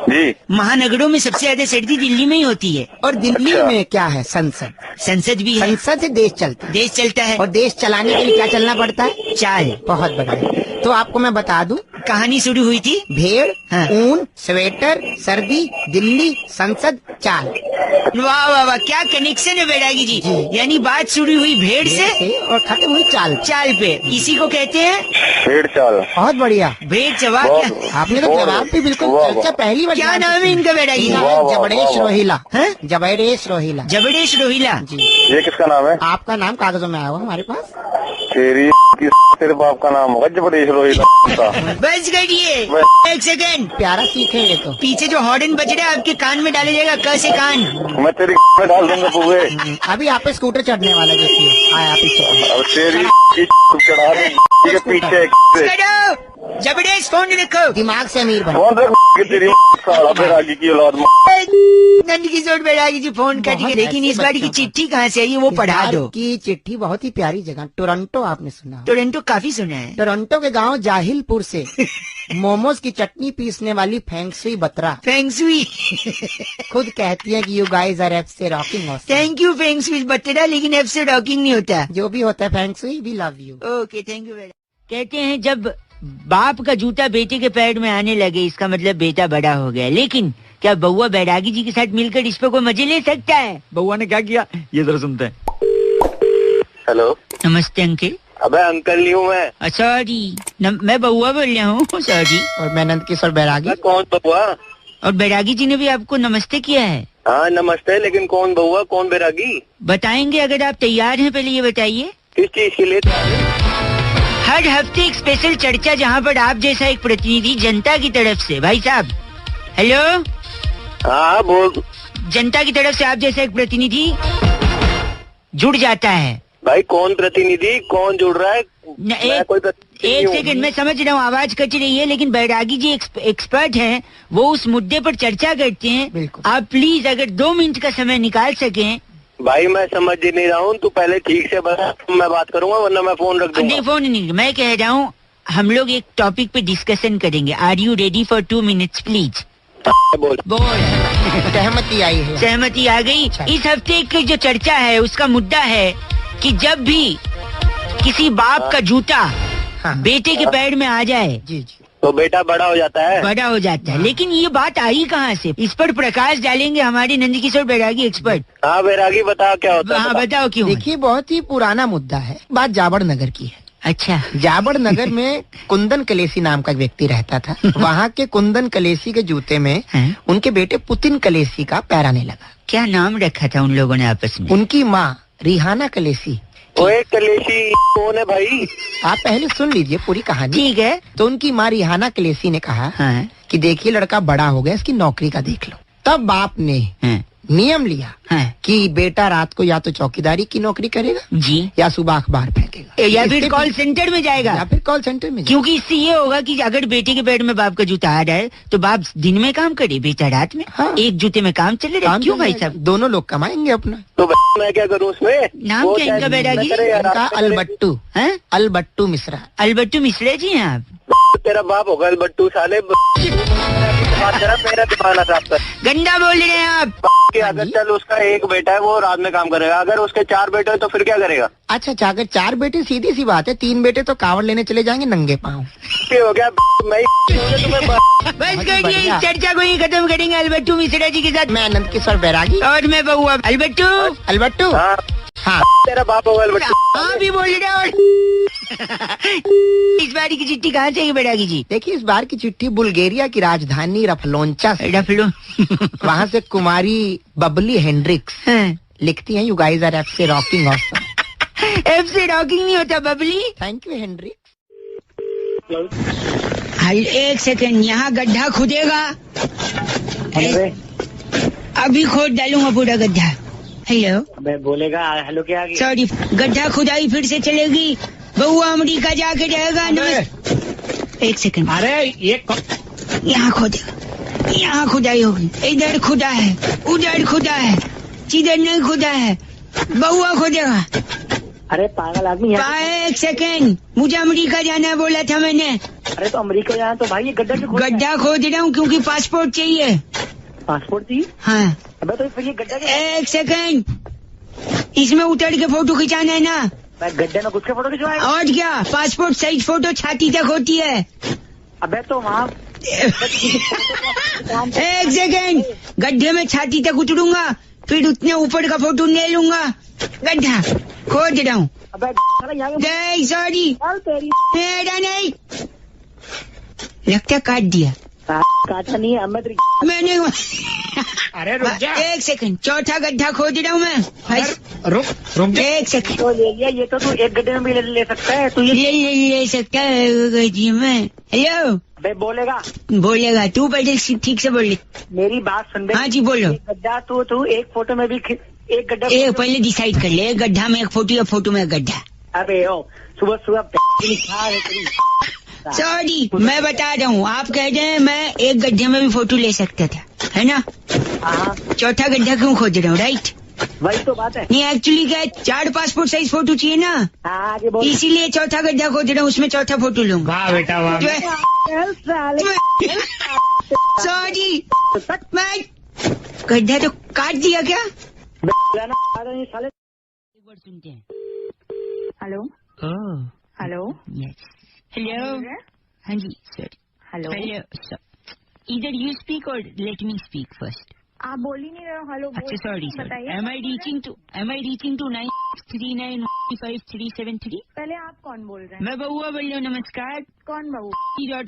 जी। महानगरों में सबसे ज्यादा सर्दी दिल्ली में ही होती है। और दिल्ली अच्छा। में क्या है? संसद। संसद भी है। संसद से देश चलता है। देश चलता है। और देश चलाने के लिए क्या चलना पड़ता है? चाल। बहुत बढ़िया। तो आपको मैं बता दूं, कहानी शुरू हुई थी। भेड़, हाँ। ऊन, स्वेटर, सर्दी, दिल्ली, संसद, चाल। वाह वाह वाह, क्या कनेक्शन है बैरागी जी। यानी बात शुरू हुई भेड़ से और खत्म हुई चाल। चाल पे। इसी को कहते हैं भेड़ चाल। बहुत बढ़िया। भेड़ जवाब। बहुत- क्या आपने तो बहुत- जवाब भी बिल्कुल। वाह, चर्चा पहली बार। क्या नाम है इनका बैरागी? वाह, वाह, जबड़ेश वाह, वाह। रोहिला। हैं? जबड़ेश रोहिला। जबड़ेश रोहिला। जी। ये किसका नाम है? आपका नाम कागजों में आया हुआ हमारे पास। तेरी तेरे बाप का नाम होगा जबड़ेश रोहिला का। बस करिए, एक सेकंड। प्यारा सीखे ये तो। पीछे जो हॉर्न बज रहा है आपके कान में डाला जाएगा। क से कान। मैं तेरी में डाल दूंगा बुए। अभी आप पे स्कूटर चढ़ने वाला जो आया पीछे। अब तेरी चढ़ा रही के पीछे से। करो। जबड़ेश फोन रखो। दिमाग से अमीर बनो। कौन रख तेरी साला बैरागी की औलाद? नंद किशोर बैरागी जी फोन काट के। लेकिन इस बारी की चिट्ठी कहाँ से आई है वो पढ़ा इस दो। बार की चिट्ठी बहुत ही प्यारी जगह टोरंटो, आपने सुना? टोरंटो काफी सुना है। टोरंटो के गांव जाहिलपुर से मोमोज की चटनी पीसने वाली फेंगसुई बत्रा फेंगसुई खुद कहती है कि यू गाइस आर एफ से रॉकिंग ऑसम। थैंक यू फेंगसुई बतेरा, लेकिन एफ से रॉकिंग नहीं होता। जो भी होता है feng shui, we love you. Okay, thank you very. कहते हैं जब बाप का जूता बेटे के पैर में आने लगे, इसका मतलब बेटा बड़ा हो गया। लेकिन क्या बउआ बैरागी जी के साथ मिलकर इस पे कोई मजे ले सकता है? बउआ ने क्या किया ये जरा सुनते हैं। हेलो। नमस्ते अंकल। अबे अंकल नहीं हूँ मैं। सॉरी, मैं बउआ बोल रहा हूँ। सॉरी। और मैं नंद किशोर बैरागी। कौन बउआ? और बैरागी जी ने भी आपको नमस्ते किया है। हाँ नमस्ते, लेकिन कौन बउआ कौन बैरागी? बताएंगे अगर आप तैयार हैं। पहले ये बताइए किस चीज के लिए? हर हफ्ते एक स्पेशल चर्चा जहाँ पर आप जैसा एक प्रतिनिधि जनता की तरफ से। भाई साहब हेलो। हाँ बोल। जनता की तरफ से आप जैसा एक प्रतिनिधि जुड़ जाता है। भाई कौन प्रतिनिधि, कौन जुड़ रहा है? एक सेकंड, मैं समझ रहा हूँ आवाज कच रही है, लेकिन बैरागी जी एक्सपर्ट हैं, वो उस मुद्दे पर चर्चा करते हैं। आप प्लीज अगर 2 मिनट का समय निकाल सकें। भाई मैं समझ ही नहीं रहा हूँ, तू पहले ठीक से बता, मैं बात करूंगा वरना मैं फोन रख दूंगा। नहीं फोन नहीं, मैं कह रहा हूँ हम लोग एक टॉपिक पे डिस्कशन करेंगे। Are you ready for 2 minutes please? बोल। सहमति आई है। सहमति आ गई। इस हफ्ते की जो चर्चा है उसका मुद्दा है कि जब भी किसी बाप का जूता बेटे के पैर में आ जाए जी जी, तो बेटा बड़ा हो जाता है। बड़ा हो जाता है। लेकिन ये बात आई कहाँ से? इस पर प्रकाश डालेंगे हमारे नंद किशोर बैरागी एक्सपर्ट। हाँ बैरागी बता क्या होता है? हाँ बताओ क्यों। देखिए बहुत ही पुराना मुद्दा है। बात जाबड़ नगर की है। अच्छा। जाबड़ नगर में कुंदन कलेसी नाम का एक व्यक्ति रहता था। वहाँ के कुंदन कलेसी के जूते में उनके बेटे पुतिन कलेसी का पैर आने लगा। क्या नाम रखा था उन लोगों ने आपस में? उनकी माँ रिहाना कलेसी। ओए कलेसी कौन है भाई? आप पहले सुन लीजिए पूरी कहानी। ठीक है। तो उनकी माँ रिहाना कलेसी ने कहा कि देखिए लड़का बड़ा हो गया, इसकी नौकरी का देख लो। तब बाप ने नियम लिया कि बेटा रात को या तो चौकीदारी की नौकरी करेगा जी, या सुबह अखबार फेंकेगा, या फिर कॉल सेंटर में जाएगा, या फिर कॉल सेंटर में। क्योंकि इससे ये होगा कि अगर बेटे के पेट में बाप का जूता आ रहा है तो बाप दिन में काम करे, बेटा रात में। हाँ। एक जूते में काम चले रहे। क्यों भाई साहब? दोनों लोग कमाएंगे अपना। तो मैं क्या करूँ उसमें? नाम क्या इनका बैरागी? इनका अलबट्टू है, अलबट्टू मिश्रा। अलबट्टू मिश्रा जी हैं आप? तेरा बाप होगा अलबट्टू साले। मेरा दिमाग साफ कर। गंदा बोल रहे हैं आप। कि अगर चल उसका एक बेटा है वो रात में काम करेगा, अगर उसके 4 बेटे हैं तो फिर क्या करेगा? अच्छा, अगर 4 बेटे सीधी सी बात है, 3 बेटे तो कावड़ लेने चले जाएंगे नंगे पाँव। हो गया मैं बस करिए, इस चर्चा को ही खत्म करेंगे अलबट्टू मिश्रा जी के साथ। मैं नंद किशोर बैरागी और मैं बउआ अलबट्टू। अलबट्टू हाँ, तेरा बाप होगा अलबट्टू। हाँ भी बोल रहे और इस बार की चिट्ठी कहाँ से है बैरागी जी? देखिए, इस बार की चिट्ठी बुल्गारिया की राजधानी रफलोंचा से। वहाँ से कुमारी बबली हेंड्रिक्स लिखती हैं, यू गाइस आर एफ से रॉकिंग ऑसम। एफ से रॉकिंग नहीं होता बबली। Thank you Hendricks. एक सेकंड, यहाँ गड्ढा खुदेगा, अभी खोद डालूंगा पूरा गड्ढा। हेलो, मैं बोलेगा हेलो क्या? सॉरी, गड्ढा खुदाई फिर से चलेगी, बउआ अमेरिका जाके रहेगा। एक सेकंड, अरे ये यहाँ खोदेगा, यहाँ खुदाई होगी, इधर खुदा है, उधर खुदा है, जिधर नहीं खुदा है बउआ खोदेगा। अरे पागल आदमी एक सेकंड, मुझे अमेरिका जाना बोला था मैंने। अरे तो अमेरिका जाना तो भाई ये गड्ढा खोद रहा हूँ क्योंकि पासपोर्ट चाहिए। पासपोर्ट चाहिए? हाँ। अबे तो फिर ये गड्ढा एक सेकंड, इसमें उतर के फोटो खिंचाना है ना? मैं गड्ढे में घुस के फोटो खिंचवाएगा? और क्या, पासपोर्ट साइज फोटो छाती तक होती है। अबे तो वहाँ एक सेकंड, गड्ढे में छाती तक उतरूंगा, फिर उतने ऊपर का फोटो ले लूंगा। गड्ढा खोद रहा हूँ। अबे सॉरी, मेरा नहीं, लगता है काट दिया। काटा नहीं है मैंने। अरे रुक जा, एक सेकंड, चौथा गड्ढा खोद रहा हूँ मैं। रुक एक सेकंड, तो ले लिया, ये तो तू एक गड्ढे में भी ले सकता है तू। ये ले सकता है जी मैं। हेलो, बे बोलेगा तू पहले ठीक से बोल। मेरी बात सुन। हाँ जी बोलो। गड्ढा तू एक फोटो में भी एक गड्ढा पहले डिसाइड कर ले, गड्ढा में एक फोटो या फोटो में एक गड्ढा। अबे ओ सुबह सॉरी, मैं बता रहा हूँ, आप कह रहे हैं मैं एक गड्ढे में भी फोटो ले सकता था, है ना? चौथा गड्ढा क्यों खोज रहा हूँ? राइट, वही तो बात है। नहीं एक्चुअली क्या है, 4 पासपोर्ट साइज फोटो चाहिए ना, इसीलिए चौथा गड्ढा खोज रहा हूँ, उसमें चौथा फोटो लूंगा। वाह बेटा वाह। सॉरी, मैं गड्ढा तो काट दिया क्या? साले एक बार सुनते हैं। हेलो हेलो यस, हेलो, हाँ जी सर। हेलो, इधर यू स्पीक और लेट मी स्पीक फर्स्ट। आप बोल ही नहीं रहे हो। हेलो, अच्छा sorry sir, am I reaching to 939537 पहले आप कौन बोल रहे हैं? मैं बउआ बोल रहा हूँ। नमस्कार, कौन बहू?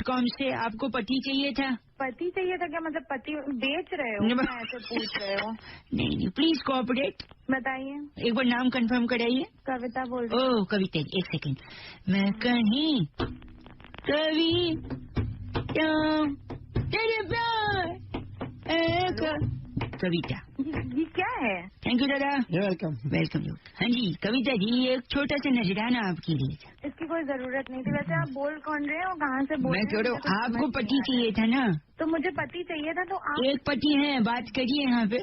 .com से आपको पति चाहिए था? पति चाहिए था क्या? मतलब पति बेच रहे हो? ऐसे पूछ रहे हो? नहीं, प्लीज कोऑपरेट। बताइए, एक बार नाम कंफर्म कराइए। कविता बोल रही हूँ। ओह कविता, एक सेकंड, मैं कहीं कवि क्यों तेरे प्यार कविता। ये क्या है? थैंक यू दादा, वेलकम। हाँ जी कविता जी, एक छोटा सा नजराना आपके लिए था। इसकी कोई जरूरत नहीं थी। वैसे आप बोल कौन रहे हो, कहाँ से बोल मैं कह रहा हूँ, आपको पति चाहिए था ना? तो मुझे पति चाहिए था, तो आप एक पति है, बात करिए यहाँ पे।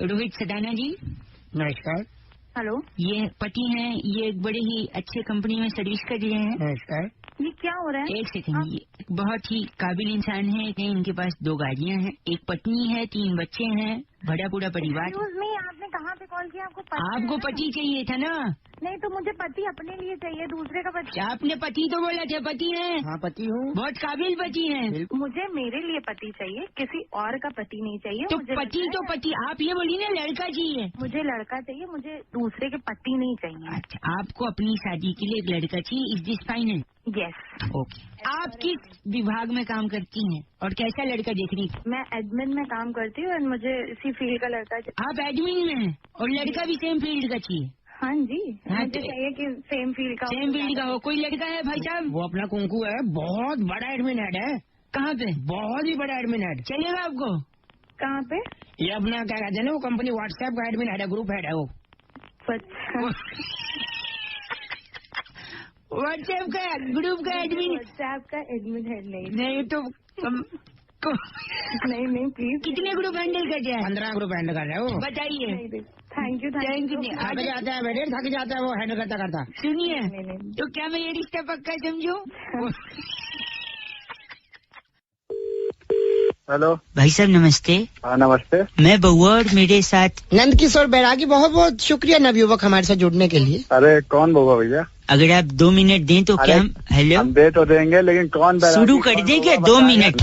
रोहित सदाना जी नमस्कार। हेलो, ये पति हैं, ये एक बड़े ही अच्छे कंपनी में सर्विस कर रहे हैं। नमस्कार। ये क्या हो रहा है? एक सेकंड, ये बहुत ही काबिल इंसान है, इनके पास 2 गाड़ियाँ हैं, एक पत्नी है, 3 बच्चे हैं, बड़ा पूरा परिवार। नहीं, आपने कहाँ पे कॉल किया? आपको पति चाहिए था ना? नहीं, तो मुझे पति अपने लिए चाहिए, दूसरे का पति। आपने पति तो बोला था, पति है? हाँ पति हूँ, बहुत काबिल पति है। मुझे मेरे लिए पति चाहिए, किसी और का पति नहीं चाहिए। तो मुझे पति तो पति, आप ये बोली ना लड़का चाहिए। मुझे लड़का चाहिए, मुझे दूसरे के पति नहीं चाहिए। अच्छा, आपको अपनी शादी के लिए एक लड़का चाहिए, is this final? Yes. Okay, आप किस विभाग में काम करती हैं और कैसा लड़का देख रही? मैं एडमिन में काम करती हूँ और मुझे इसी फील्ड का लड़का चाहिए। आप एडमिन में हैं और लड़का भी सेम फील्ड का चाहिए? हाँ जी, हाँ, मुझे चाहिए कि सेम फील्ड का हो। कोई लड़का है भाई साहब? वो अपना कुंकू है, बहुत बड़ा एडमिन हेड है। कहाँ पे? बहुत ही बड़ा एडमिन हेड। चलेगा आपको? कहाँ पे? ये अपना क्या कहते हैं ना, वो कंपनी व्हाट्सएप का एडमिन है, ग्रुप हेड है वो। व्हाट्सएप का ग्रुप का एडमिन? व्हाट्सएप का एडमिन है नहीं तो नहीं प्लीज। कितने ग्रुप हैंडल कर रहे हैं? 15 ग्रुप हैंडल कर रहे हो। बताइए। Thank you. 8 बजे आता है, बैठे थक जाता है वो हैंडल करता करता। सुनिए, तो क्या मैं ये रिश्ता पक्का समझूं? हेलो भाई साहब नमस्ते। हाँ नमस्ते। मैं बउआ और मेरे साथ नंद किशोर बैरागी, बहुत बहुत शुक्रिया नवयुवक हमारे साथ जुड़ने के लिए। अरे कौन बोगा भैया? अगर आप 2 मिनट दें तो क्या हम हेलो हम दे तो देंगे, लेकिन कौन शुरू कर दें क्या? 2 मिनट।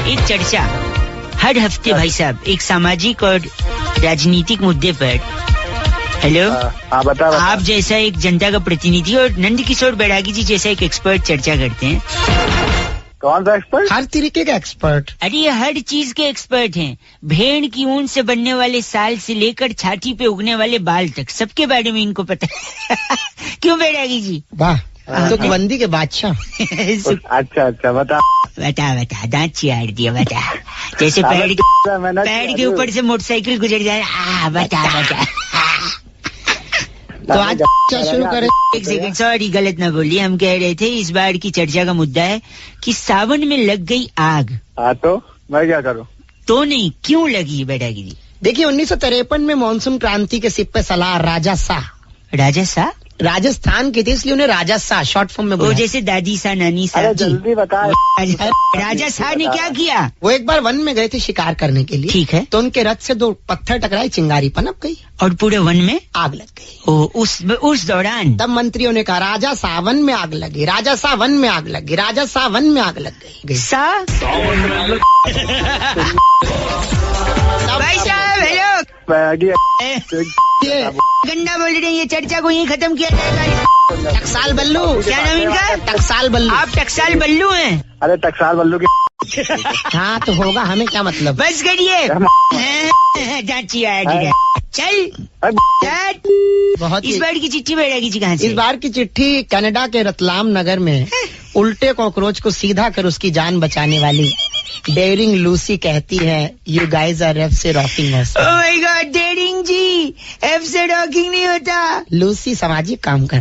एक चर्चा हर हफ्ते भाई साहब एक सामाजिक और राजनीतिक मुद्दे पर। हेलो हाँ बता। आप जैसा एक जनता का प्रतिनिधि और नंद किशोर बैरागी जी जैसा एक एक्सपर्ट चर्चा करते हैं। कौन सा एक्सपर्ट? हर तरीके का एक्सपर्ट। अरे ये हर चीज के एक्सपर्ट हैं। भेड़ की ऊन से बनने वाले साल से लेकर छाती पे उगने वाले बाल तक सबके बारे में इनको पता है। क्यों बैरागी जी? वाह, तो बंदी के बादशाह। अच्छा बता दांत चियाड़ दिया। बता जैसे पैर के ऊपर से मोटरसाइकिल गुजर जाए। बता तो आज शुरू करें। एक सेकंड, सॉरी गलत ना बोलिए। हम कह रहे थे इस बार की चर्चा का मुद्दा है कि सावन में लग गई आग। हाँ तो मैं क्या करूँ? तो नहीं, क्यों लगी बैरागी जी? देखिए 1953 में मानसून क्रांति के सिपे सलार राजा शाह राजस्थान के थे, इसलिए उन्हें राजा शाह शॉर्ट फॉर्म में वो जैसे दादी सा नानी सा। जल्दी बता। राजा शाह ने क्या किया? वो एक बार वन में गए थे शिकार करने के लिए। ठीक है। तो उनके रथ से 2 पत्थर टकराए, चिंगारी पनप गई और पूरे वन में आग लग गई। उस दौरान तब मंत्रियों ने कहा राजा शाह वन में आग लगी, राजा शाह वन में आग लगी, राजा शाह वन में आग लग गई। भाई साहब हेलो, गंदा बोल रहे हैं। ये चर्चा को यहीं खत्म किया जाएगा। टकसाल बल्लू। क्या नाम इनका? टकसाल बल्लू। आप टकसाल बल्लू हैं? अरे टकसाल बल्लू की। हाँ तो होगा, हमें क्या मतलब। बस करिए। चल बहुत। इस बार की चिट्ठी बैरागी जी कहाँ से? इस बार की चिट्ठी कनाडा के रतलाम नगर में उल्टे कॉकरोच को सीधा कर उसकी जान बचाने वाली डेयरिंग लूसी कहती है, यू गाइज आर एफ से rocking us. Oh my god, daring ji F से रॉकिंग नहीं होता। लूसी सामाजिक काम कर